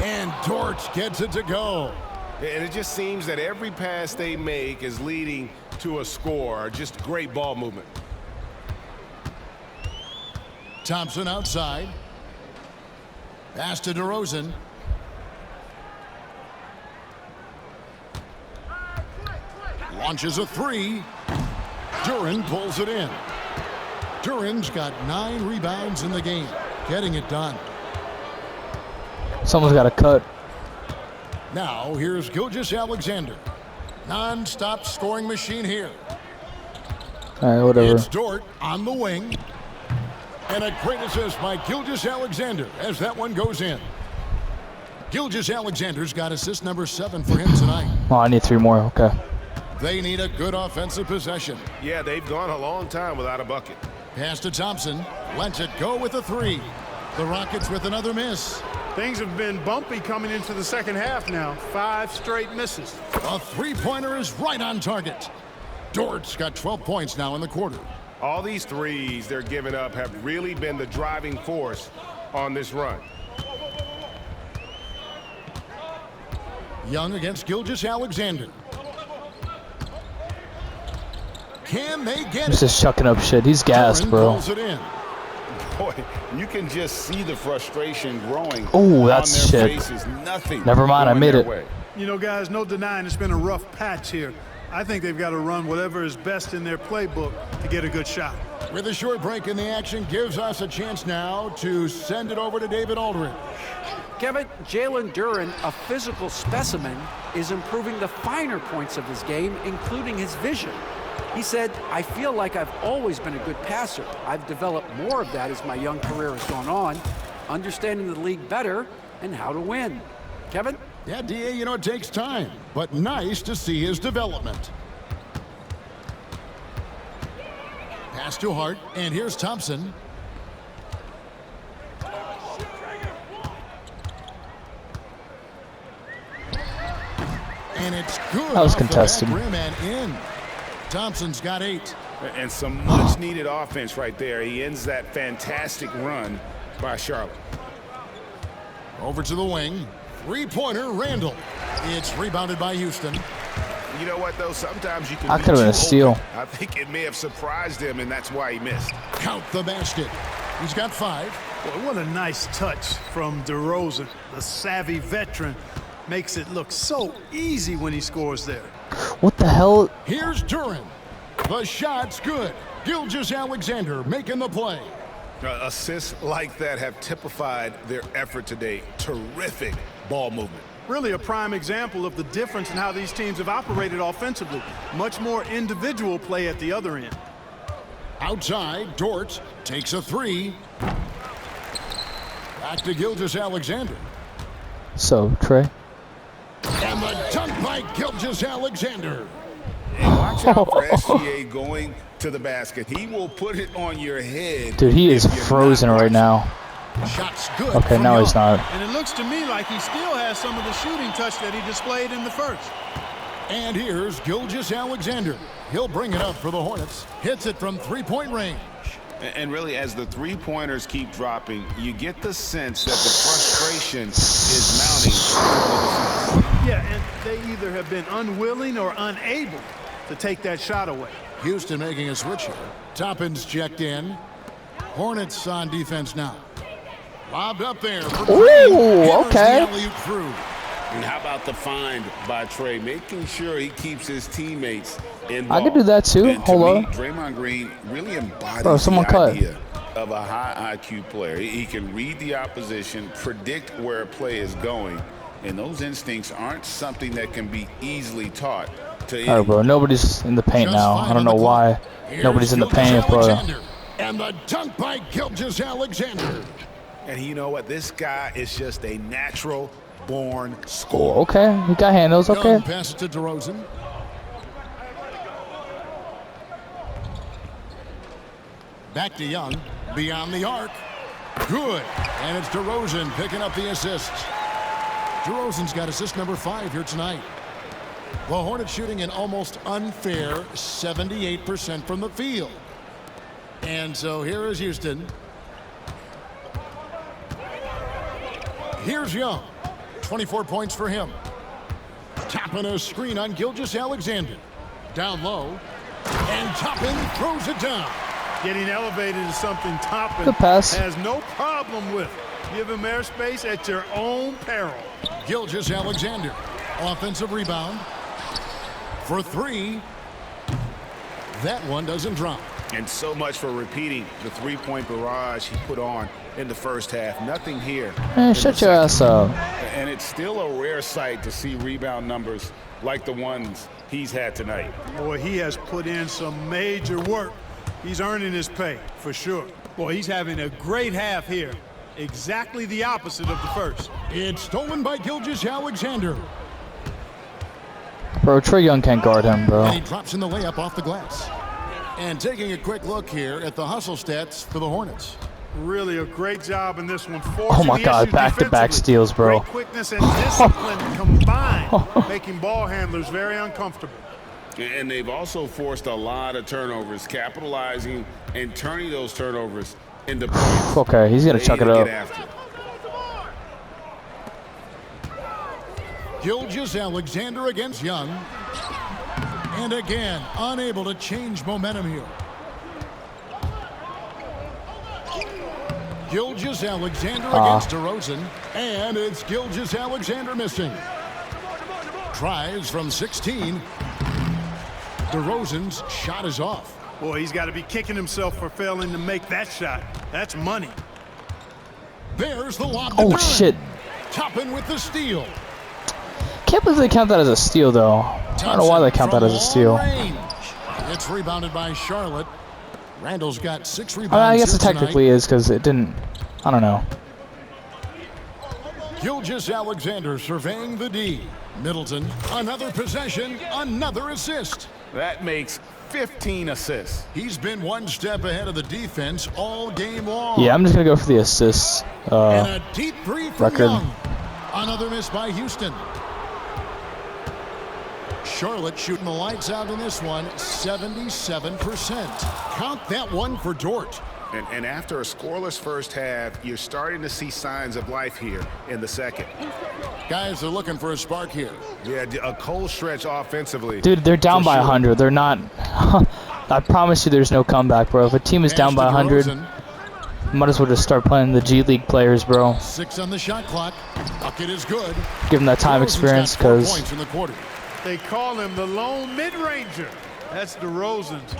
And Dort gets it to go. And it just seems that every pass they make is leading to a score. Just great ball movement. Thompson outside. Pass to DeRozan. Launches a 3. Duran pulls it in. Duran's got 9 rebounds in the game. getting it done. Someone's got to cut. Now here's Gilgeous-Alexander. Non-stop scoring machine here. All right, whatever. It's Dort on the wing. And a great assist by Gilgeous-Alexander as that one goes in. Gilgeous-Alexander's got assist number 7 for him tonight. Oh, I need 3 more. Okay. They need a good offensive possession. Yeah, they've gone a long time without a bucket. Pass to Thompson. Lets it go with a 3. The Rockets with another miss. Things have been bumpy coming into the second half now. 5 straight misses. A 3-pointer is right on target. Dort's got 12 points now in the quarter. All these threes they're giving up have really been the driving force on this run. Young against Gilgeous-Alexander. Can they get He's it? just chucking up shit. He's gassed, Duren bro. pulls it in. Boy, you can just see the frustration growing Oh, that's on their shit. faces. Nothing. Never mind, I going made their it. way. You know, guys, no denying it's been a rough patch here. I think they've got to run whatever is best in their playbook to get a good shot. With a short break in the action, gives us a chance now to send it over to David Aldridge. Kevin, Jalen Duren, a physical specimen, is improving the finer points of his game, including his vision. He said, I feel like I've always been a good passer. I've developed more of that as my young career has gone on, understanding the league better and how to win. Kevin? Yeah, DA, you know, it takes time, but nice to see his development. Pass to Hart, and here's Thompson. And it's good. That was off the contested. back rim and in. Thompson's got 8. And some much-needed offense right there. He ends that fantastic run by Charlotte. Over to the wing. 3-pointer, Randall. It's rebounded by Houston. You know what, though? Sometimes you can I be could've been a too steal. open. I think it may have surprised him, and that's why he missed. Count the basket. He's got 5. Boy, what a nice touch from DeRozan. The savvy veteran makes it look so easy when he scores there. What the hell? Here's Duren. The shot's good. Gilgeous-Alexander making the play. Assists like that have typified their effort today. Terrific ball movement. Really a prime example of the difference in how these teams have operated offensively. Much more individual play at the other end. Outside, Dort takes a 3. Back to Gilgeous-Alexander. So, Trey. And the dunk by Gilgeous-Alexander. And watch out for SGA going to the basket. He will put it on your head. Dude, he is if you're frozen not right now. Shot's good. Okay, from now Young. he's not. And it looks to me like he still has some of the shooting touch that he displayed in the first. And here's Gilgeous-Alexander. He'll bring it up for the Hornets. Hits it from 3-point range. And really, as the three-pointers keep dropping, you get the sense that the frustration is mounting. Yeah, and they either have been unwilling or unable to take that shot away. Houston making a switch here. Toppin's checked in. Hornets on defense now. Lobbed up there. For Ooh, okay. And how about the find by Trey, making sure he keeps his teammates involved. I could do that too. And to Hold me, on. Draymond Green really embodies Bro, someone the cut. idea of a high IQ player. He can read the opposition, predict where a play is going, and those instincts aren't something that can be easily taught to anyone. All right, bro. Nobody's in the paint now. I don't know why. Nobody's in the paint, bro. And the dunk by Gilgeous-Alexander. And you know what? This guy is just a natural-born scorer. Oh, okay. He got handles. Okay. Young passes to DeRozan. Back to Young. Beyond the arc. Good. And it's DeRozan picking up the assist. DeRozan's got assist number 5 here tonight. The Hornets shooting an almost unfair 78% from the field. And so here is Houston. Here's Young. 24 points for him. Toppin a screen on Gilgeous-Alexander. Down low. And Toppin throws it down. Getting elevated is something Toppin Good pass. has no problem with. Give him airspace at your own peril. Gilgeous-Alexander. Offensive rebound. For 3. That one doesn't drop. And so much for repeating the three-point barrage he put on in the first half. Nothing here. Man, shut your ass up. And it's still a rare sight to see rebound numbers like the ones he's had tonight. Boy, he has put in some major work. He's earning his pay, for sure. Boy, he's having a great half here. Exactly the opposite of the first. It's stolen by Gilgeous-Alexander. Bro, Trae Young can't guard him, bro. And he drops in the layup off the glass. And taking a quick look here at the hustle stats for the Hornets. Really a great job in this one. Oh my God, back-to-back steals, bro. Great quickness and discipline combined, making ball handlers very uncomfortable. And they've also forced a lot of turnovers, capitalizing and turning those turnovers into points. Okay, he's going to chuck it up. Gilgeous-Alexander against Young. And again, unable to change momentum here. Gilgeous-Alexander against DeRozan. And it's Gilgeous-Alexander missing. Tries from 16. DeRozan's shot is off. Boy, he's got to be kicking himself for failing to make that shot. That's money. There's the lob. Oh, shit. Toppin with the steal. Can't believe they count that as a steal, though. I don't know why they count that as a steal. It's rebounded by Charlotte. Randall's got 6 rebounds. I guess it technically is because it didn't. I don't know. Gilgeous-Alexander surveying the D. Middleton, another possession, another assist. That makes 15 assists. He's been one step ahead of the defense all game long. Yeah, I'm just going to go for the assists and a deep three from record. Young. Another miss by Houston. Charlotte shooting the lights out in this one, 77%. Count that one for Dort. And after a scoreless first half, you're starting to see signs of life here in the second. Guys are looking for a spark here. Yeah, a cold stretch offensively. Dude, they're down by 100. They're not. I promise you there's no comeback, bro. If a team is down by 100, might as well just start playing the G League players, bro. 6 on the shot clock. Bucket is good. Give them that time experience because. They call him the lone mid-ranger. That's DeRozan's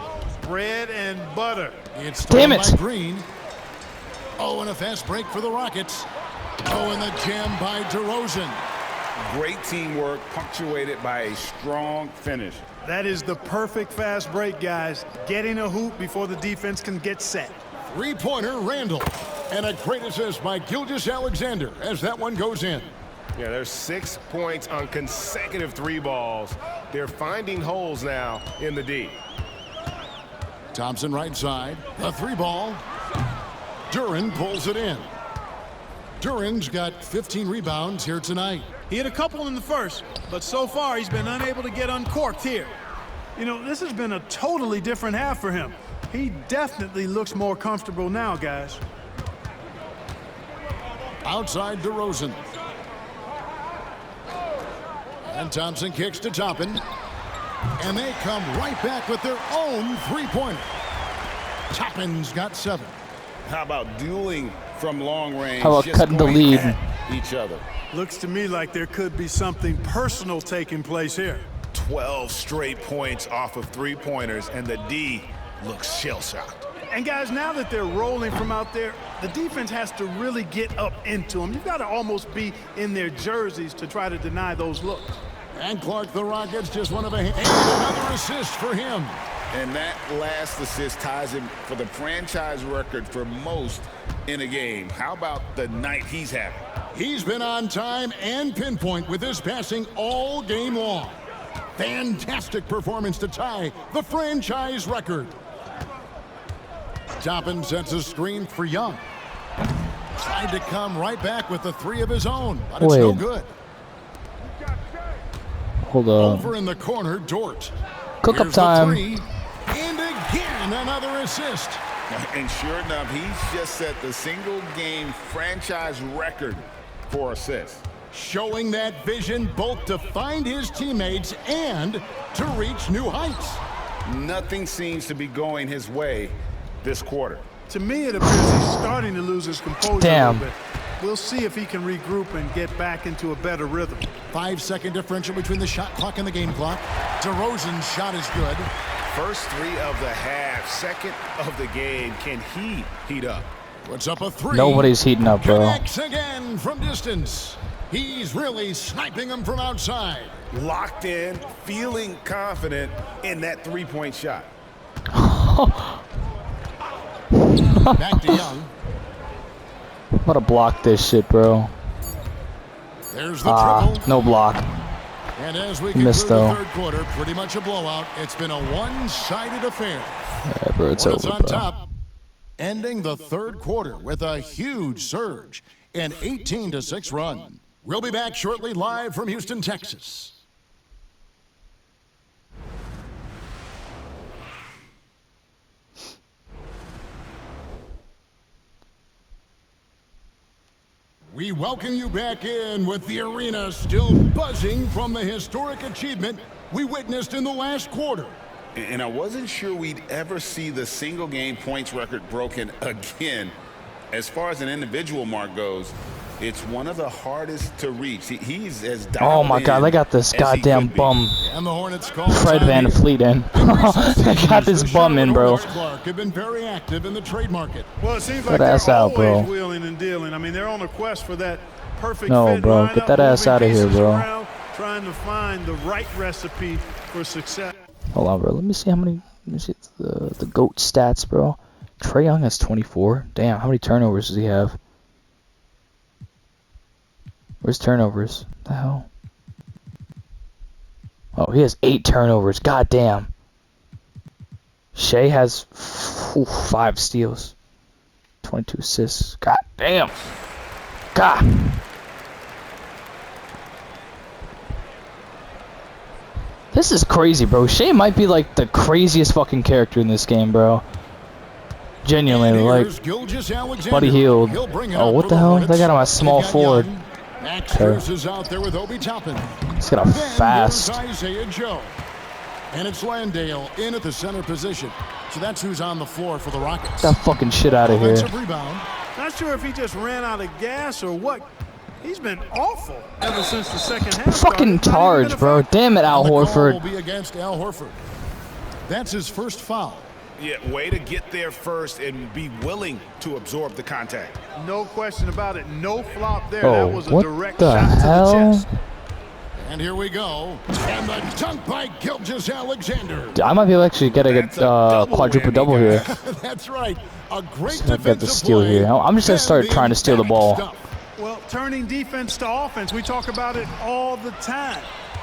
bread and butter. It's damn it. by Green. Oh, and a fast break for the Rockets. Oh, and the jam by DeRozan. Great teamwork punctuated by a strong finish. That is the perfect fast break, guys. Getting a hoop before the defense can get set. Three-pointer, Randall. And a great assist by Gilgeous-Alexander as that one goes in. Yeah, there's 6 points on consecutive 3 balls. They're finding holes now in the D. Thompson right side. A 3-ball. Duren pulls it in. Duren's got 15 rebounds here tonight. He had a couple in the first, but so far he's been unable to get uncorked here. You know, this has been a totally different half for him. He definitely looks more comfortable now, guys. Outside DeRozan. And Thompson kicks to Toppin. And they come right back with their own three-pointer. Toppin's got 7. How about dueling from long range? How about cutting the lead? Each other. Looks to me like there could be something personal taking place here. 12 straight points off of 3-pointers, and the D looks shell-shocked. And guys, now that they're rolling from out there, the defense has to really get up into them. You've got to almost be in their jerseys to try to deny those looks. And Clark, the Rockets, just one of a hand. And another assist for him. And that last assist ties him for the franchise record for most in a game. How about the night he's having? He's been on time and pinpoint with his passing all game long. Fantastic performance to tie the franchise record. Toppin sets a screen for Young. Tried to come right back with the 3 of his own, but it's no good. Hold on. Over in the corner, Dort. Cook-up time. And again, another assist. And sure enough, he's just set the single-game franchise record for assists. Showing that vision both to find his teammates and to reach new heights. Nothing seems to be going his way this quarter. To me, it appears he's starting to lose his composure a little bit. We'll see if he can regroup and get back into a better rhythm. 5-second differential between the shot clock and the game clock. DeRozan's shot is good. First 3 of the half, second of the game. Can he heat up? Puts up a three. Nobody's heating up, bro. Connects again from distance. He's really sniping them from outside. Locked in, feeling confident in that three-point shot. Back to Young. I'm gonna block this shit, bro. There's the triple. No block. And as we conclude Missed, the though. third quarter, pretty much a blowout. It's been a one-sided affair. Yeah, bro, it's Hornets over, on bro. top, ending the third quarter with a huge surge, an 18-6 run. We'll be back shortly live from Houston, Texas. We welcome you back in with the arena still buzzing from the historic achievement we witnessed in the last quarter. And I wasn't sure we'd ever see the single game points record broken again. As far as an individual mark goes, it's one of the hardest to reach. He's as Oh my god, they got this goddamn bum. And the Hornets call Fred Van Fleet in. They got this bum in, bro. Clark have been very active in the trade market. Well, it seems Get like that they're ass out, bro. always wheeling and dealing. I mean, they're on a quest for that perfect No, fit bro, lineup, get that ass moving out of here, pieces bro. around, trying to find the right recipe for success. Hold on, bro. Let me see how many. Let me see the GOAT stats, bro. Trae Young has 24. Damn, how many turnovers does he have? Where's turnovers? What the hell? Oh, he has 8 turnovers. God damn. Shai has 5 steals. 22 assists. God damn. God. This is crazy, bro. Shai might be like the craziest fucking character in this game, bro. Genuinely, like Buddy Hield. Oh, what the hell? They got him at small forward. Max Strus is out there with Obi Toppin. He's got a fast. Isaiah Joe. And it's Landale in at the center position. So that's who's on the floor for the Rockets. Get that fucking shit out of here. Offensive rebound. Not sure if he just ran out of gas or what. He's been awful ever since the second half. Fucking charge, bro. Damn it, Al And the call Horford. will be against Al Horford. That's his first foul. Yeah, way to get there first and be willing to absorb the contact. No question about it. No flop there. Oh, that was a what direct the shot hell? to the chest. And here we go. And the dunk by Gilgeous-Alexander. I might be able to actually get a quadruple double here. That's right. A great I've got the defensive steal play. here. I'm just gonna start And trying to steal the ball. stuff. Well, turning defense to offense, we talk about it all the time.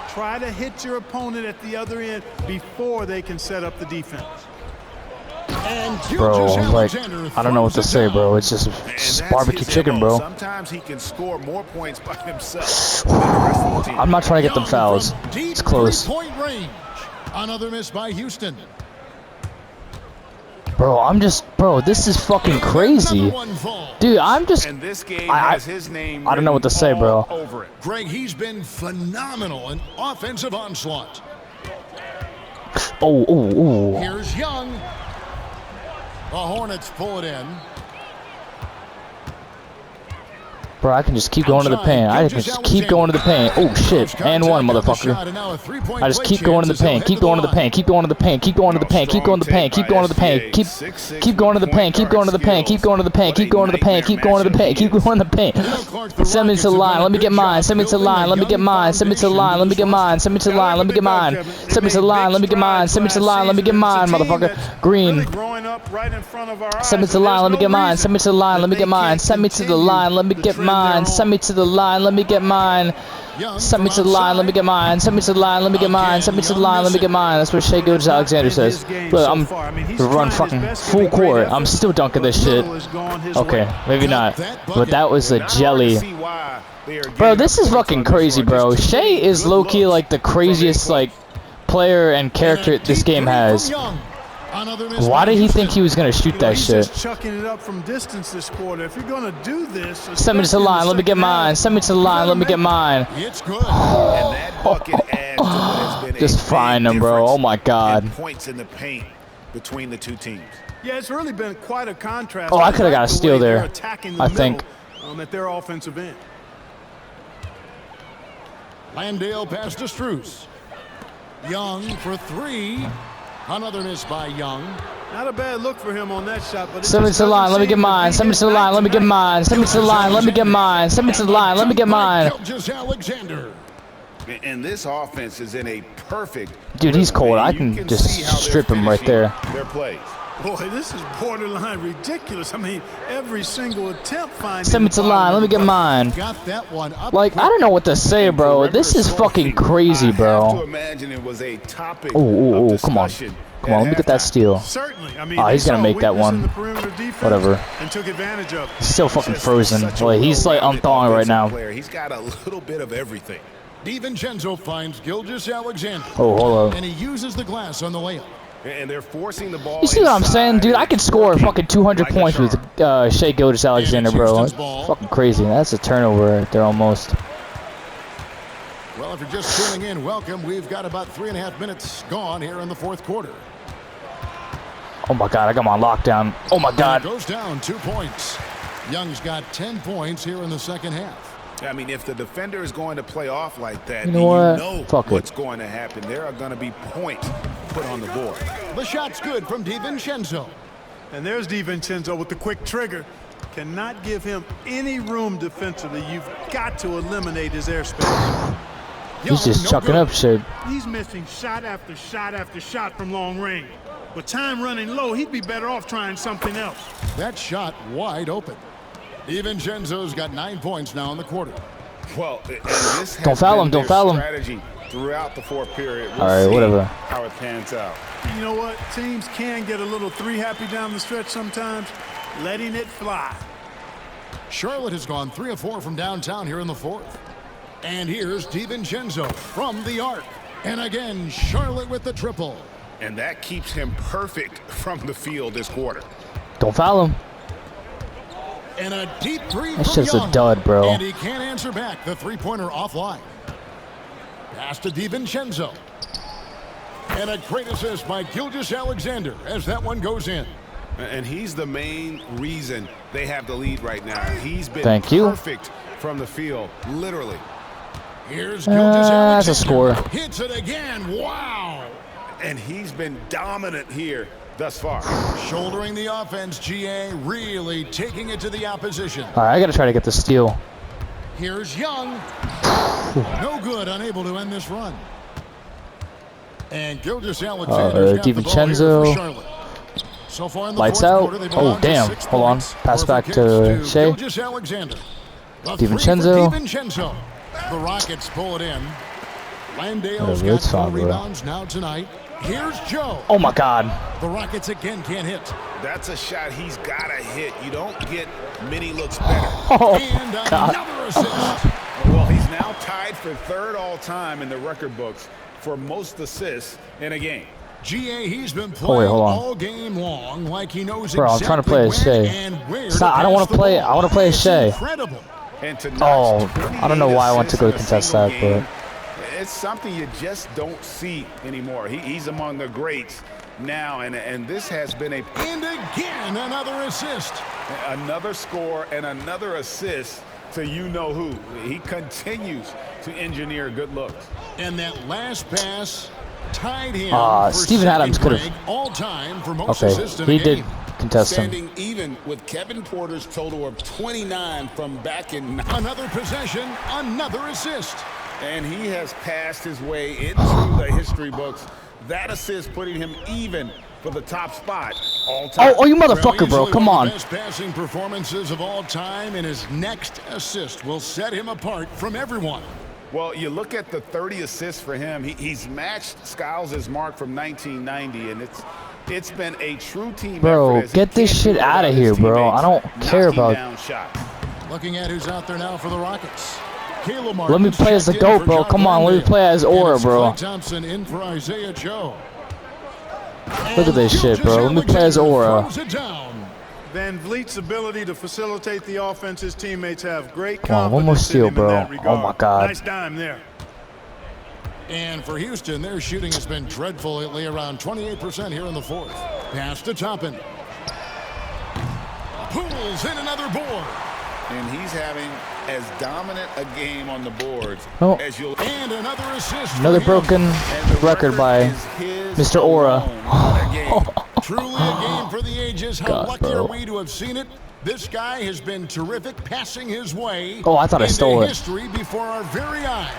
Try to hit your opponent at the other end before they can set up the defense. And Bro, like, Gilgeous-Alexander I don't know what to throws it say, down. bro. It's just And that's barbecue his chicken, MO. bro. Sometimes he can score more points by himself than the rest of the team. I'm not trying to get them Young fouls. from deep It's close. three-point range. Another miss by Houston. Bro, this is fucking crazy. Another one falls. Dude, I'm just, And this game I- has his name I don't know what to say, written bro. all over it. Greg, he's been phenomenal in offensive onslaught. oh. Here's Young. The Hornets pull it in. Bro, I can just keep going to the paint. I can just keep going to the paint. Oh, shit. And one, motherfucker. I just keep going to the paint. Keep going to the paint. Keep going to the paint. Keep going to the paint. Keep going to the paint. Keep going to the paint. Keep going to the paint. Keep going to the paint. Keep going to the paint. Keep going to the paint. Keep going to the paint. Keep going to the paint. Send me to the line. Let me get mine. Send me to the line. Let me get mine. Send me to the line. Let me get mine. Send me to the line. Let me get mine. Send me to the line. Let me get mine. Send me to the line. Let me get mine, motherfucker. Green. Send me to the line. Let me get mine. Send me to the line. Let me get mine. Send me to the line. Let me get mine. Send me to the line. Let me get mine. Send me to the line. Let me get mine. Send me to the line. Let me get mine. Send me to the line. Let me get mine. That's what Shai Gilgeous-Alexander says. Look, I'm run fucking full court. I'm still dunking this shit. Okay, maybe not. But that was a jelly. Bro, this is fucking crazy, bro. Shai is low-key like the craziest like player and character this game has. Why did he think he was gonna shoot that shit? He's chucking it up from distance this quarter. If you're gonna do this, Send me to the line. Let me get mine. Send me to the line. Let me get mine. It's good. And that bucket adds to what has been Just find him, bro. Oh my God. Points in the paint between the two teams. Yeah, it's really been quite a contrast. Oh, I coulda got a the steal way they're there, attacking the I think. middle, at their offensive end. Landale pass to Strus. Young for three. Another miss by Young. Not a bad look for him on that shot, but Send me to the line, let me get mine. Send me to the line, let me get mine. Send me to the line, let me get mine. Send me to the line, let me get mine. Alexander. And this offense is in a perfect. Dude, he's cold. I can just strip him right there. Their plays. Boy, this is borderline ridiculous. I mean, every single attempt finding. Send me to the line, let me get mine. Got that one up. Like, I don't know what to say, bro. This is fucking crazy, I have to bro. imagine it was a topic Oh, of come on. discussion Come on, let me get that steal. Certainly. I mean, Oh, he's gonna make that one. Whatever. And took advantage of it. He's still fucking frozen. Such a Like, he's like well-rounded unthawing right offensive now. player. He's got a little bit of everything. DiVincenzo finds Gilgeous-Alexander. Oh, hold up. And he uses the glass on the layup. And they're forcing the ball. You see what I'm saying, dude? I inside. could score fucking 200 Like a points with shark. Shai Gilgeous-Alexander, bro. Houston's It's ball. fucking crazy. That's a turnover right there almost. Well, if you're just tuning in, welcome. We've got about 3.5 minutes gone here in the fourth quarter. Oh my god, I got my lockdown. Oh my And god. it goes down 2 points. Young's got 10 points here in the second half. I mean, if the defender is going to play off like that, You then know what? you know Fuck it. what's going to happen. There are going to be points put on the board. The shot's good from DiVincenzo. And there's DiVincenzo with the quick trigger. Cannot give him any room defensively. You've got to eliminate his airspace. He's just no chucking good. up shit. He's missing shot after shot after shot from long range. With time running low, he'd be better off trying something else. That shot wide open. DiVincenzo's got 9 points now in the quarter. Well, and this has Don't foul been him, don't their foul him. strategy throughout the fourth period. We'll All right, see whatever. how it pans out. You know what? Teams can get a little three happy down the stretch sometimes, letting it fly. Charlotte has gone 3 of 4 from downtown here in the fourth. And here's DiVincenzo from the arc. And again, Charlotte with the triple. And that keeps him perfect from the field this quarter. Don't foul him. And a deep three That's from just a Young. dud, bro. And he can't answer back. The three-pointer offline. Pass to DiVincenzo. And a great assist by Gilgeous-Alexander as that one goes in. And he's the main reason they have the lead right now. He's been Thank you. perfect from the field, literally. Here's That's a Gilgeous-Alexander. score. Hits it again. Wow. And he's been dominant here thus far. Shouldering the offense, GA really taking it to the opposition. All right, I gotta try to get the steal. Here's Young. No good, unable to end this run. And Gilgeous-Alexander's got the ball here DiVincenzo. for Charlotte. So far in the Lights fourth out. quarter, they've Oh, allowed damn. just 6 Hold on. points. Pass back Perfect to kicks Shai. Gilgeous-Alexander. The three for DiVincenzo. DiVincenzo. The Rockets pull it in. Landale's Whatever, got it's 4 fine, bro. rebounds now tonight. Here's Joe. Oh my god. The Rockets again can't hit. That's a shot he's got to hit. You don't get many looks better. Oh And god. another assist. Well, he's now tied for third all-time in the record books for most assists in a game. GA, he's been Oh, wait, playing hold on. all game long like he knows Bro, I'm exactly trying to play as when Shai. and where Stop, to I don't wanna pass the play- ball. I wanna play as It's Shai. incredible. And to Oh, notch I don't know 28 why I want to go assists in a contest single that, game, it's something you just don't see anymore. He's among the greats now, and this has been a And again, another assist. another score and another assist to you-know-who. He continues to engineer good looks. And that last pass tied him for Steven second Adams could've- rank all-time for most Okay, assists in a he game. did contest him. Standing even with Kevin Porter's total of 29 from back in Another possession, another assist. and he has passed his way into the history books. That assist putting him even for the top spot all time. Oh, you motherfucker, bro. Easily Come one on. of the best passing performances of all time, and his next assist will set him apart from everyone. Well, you look at the 30 assists for him. He's matched Skiles' mark from 1990, and it's been a true team Bro, effort as get he this can't shit do outta without here, his bro. I teammates don't care knocking about- down shots. Looking at who's out there now for the Rockets. Caleb Let me Martin's play as the checked in GOAT, for bro. John Come on, let me Landale. play as And Aura, it's bro. Klay Thompson in for Isaiah Joe. Look at this shit, bro. Let me play as Aura. Throws it down. Van Vliet's ability to facilitate the offense, his teammates have great Come on, one more confidence steal, in him bro. in that Oh regard. my God. Nice dime there. And for Houston, their shooting has been dreadful lately, around 28% here in the fourth. Pass to Toppin. Pulls in another board. And he's having as dominant a game on the boards Oh. as you'll. And another assist. for Another him. broken And the record by is his Mr. Aura. alone. What a game. Truly a game for the ages. How God, lucky bro. are we to have seen it? This guy has been terrific, passing his way Oh, I thought I stole it. history before our very eyes.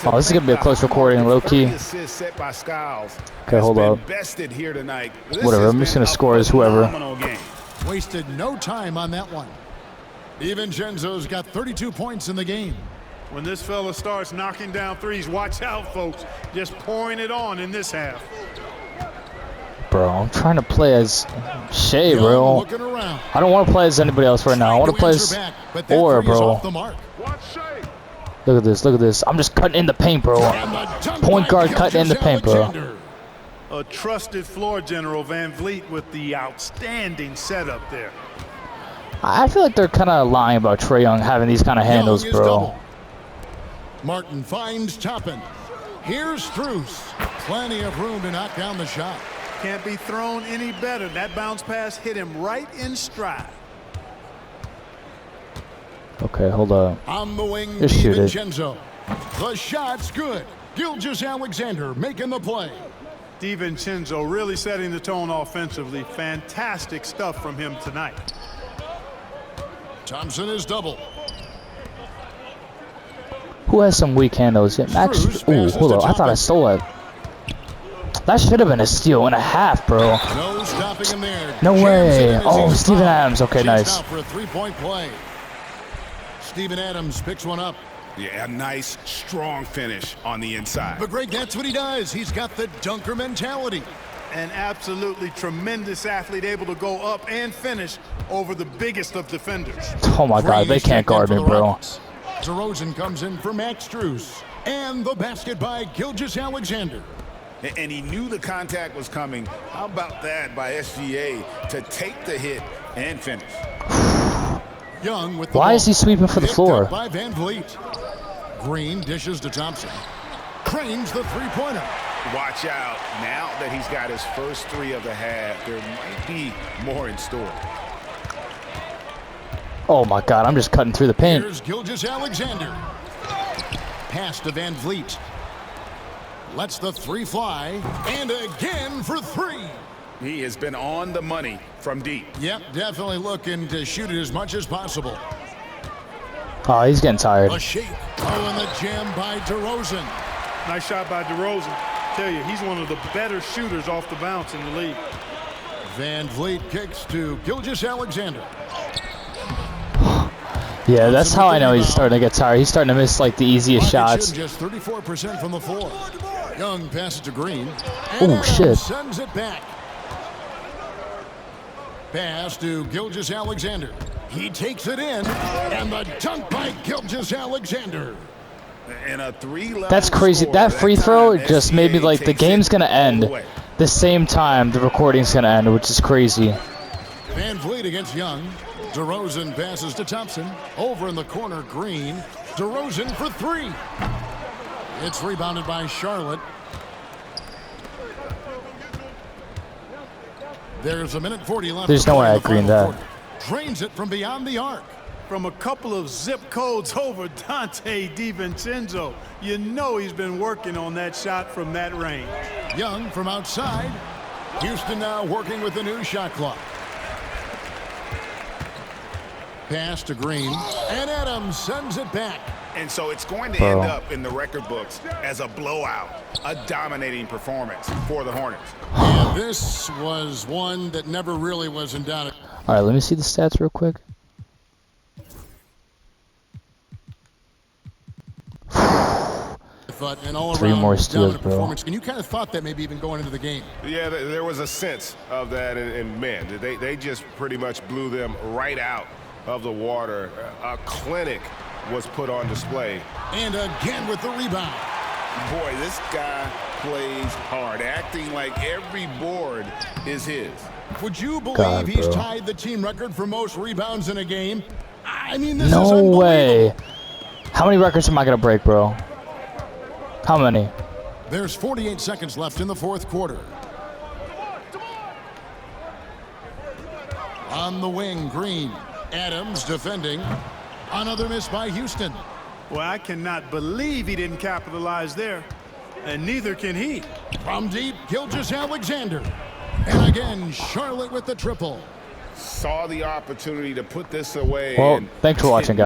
Oh, this is going to be a close recording, low-key. Okay, hold up. Whatever, I'm just going to score as whoever. Wasted no time on that one. DiVincenzo's got 32 points in the game. When this fella starts knocking down threes, watch out, folks. Just pouring it on in this half. Bro, I'm trying to play as Shai, Young bro. looking around. I don't want to play as anybody else right now. I want to play as Aura, bro. Look at this, look at this. I'm just cutting in the paint, bro. Point guard cutting in the paint, bro. A trusted floor general, Van Vliet, with the outstanding setup there. I feel like they're kind of lying about Trae Young having these kind of handles, bro. Martin finds Toppin. Here's Strus. Plenty of room to knock down the shot. Can't be thrown any better. That bounce pass hit him right in stride. Okay, hold up. On the wing, Just shoot it. DiVincenzo. The shot's good. Gilgeous-Alexander making the play. DiVincenzo really setting the tone offensively. Fantastic stuff from him tonight. Thompson is double. Who has some weak handles? Yeah, Max. Ooh, hold up. I thought I stole it. That should have been a steal and a half, bro. No stopping him there. No way. Oh, Steven Adams. Okay, nice. For a three-point play. Steven Adams picks one up. Yeah, a nice, strong finish on the inside. But Greg, that's what he does. He's got the dunker mentality. An absolutely tremendous athlete, able to go up and finish over the biggest of defenders. Oh my God, they can't guard me, bro. DeRozan comes in for Max Strus. And the basket by Gilgeous-Alexander. And he knew the contact was coming. How about that by SGA to take the hit and finish? Young with the Why ball. is he sweeping for the Picked floor? up by Van Vliet. Green dishes to Thompson. Cranes the three-pointer. Watch out. Now that he's got his first three of the half, there might be more in store. Oh my God, I'm just cutting through the paint. Here's Gilgeous-Alexander. Pass to Van Vliet. Lets the three fly. And again for three. He has been on the money from deep. Yep, definitely looking to shoot it as much as possible. Oh, he's getting tired. A shake. Oh, and the jam by DeRozan. Nice shot by DeRozan. Tell you, he's one of the better shooters off the bounce in the league. Van Vliet kicks to Gilgeous-Alexander. Yeah, that's how I know he's starting to get tired. He's starting to miss like the easiest shots. Just 34% from the floor. Young passes to Green. Oh shit. Sends it back. Pass to Gilgeous-Alexander. He takes it in, and the dunk by Gilgeous-Alexander. And a three-level That's crazy. score. That free throw time, just made me like the takes game's it gonna end away. the same time the recording's gonna end, which is crazy. Van Vliet against Young. DeRozan passes to Thompson. Over in the corner, Green. DeRozan for three. It's rebounded by Charlotte. There's a minute 40 left. There's no way I greened that. Drains it from beyond the arc. From a couple of zip codes over Dante DiVincenzo. You know he's been working on that shot from that range. Young from outside. Houston now working with the new shot clock. Pass to Green. And Adams sends it back. And so it's going to end up in the record books as a blowout, a dominating performance for the Hornets. And this was one that never really was in doubt. All right, let me see the stats real quick. And all Three more steals, bro. Performance. And you kind of thought that maybe even going into the game. Yeah, there was a sense of that, and man, they just pretty much blew them right out of the water. A clinic was put on display. And again with the rebound. Boy, this guy plays hard, acting like every board is his. Would you believe God, he's bro. tied the team record for most rebounds in a game? I mean, this is No unbelievable. way. How many records am I gonna break, bro? How many? There's 48 seconds left in the fourth quarter. On the wing, Green. Adams defending. Another miss by Houston. Well, I cannot believe he didn't capitalize there. And neither can he. From deep, Gilgeous-Alexander. And again, Charlotte with the triple. Saw the opportunity to put this away. Well, thanks for watching, guys.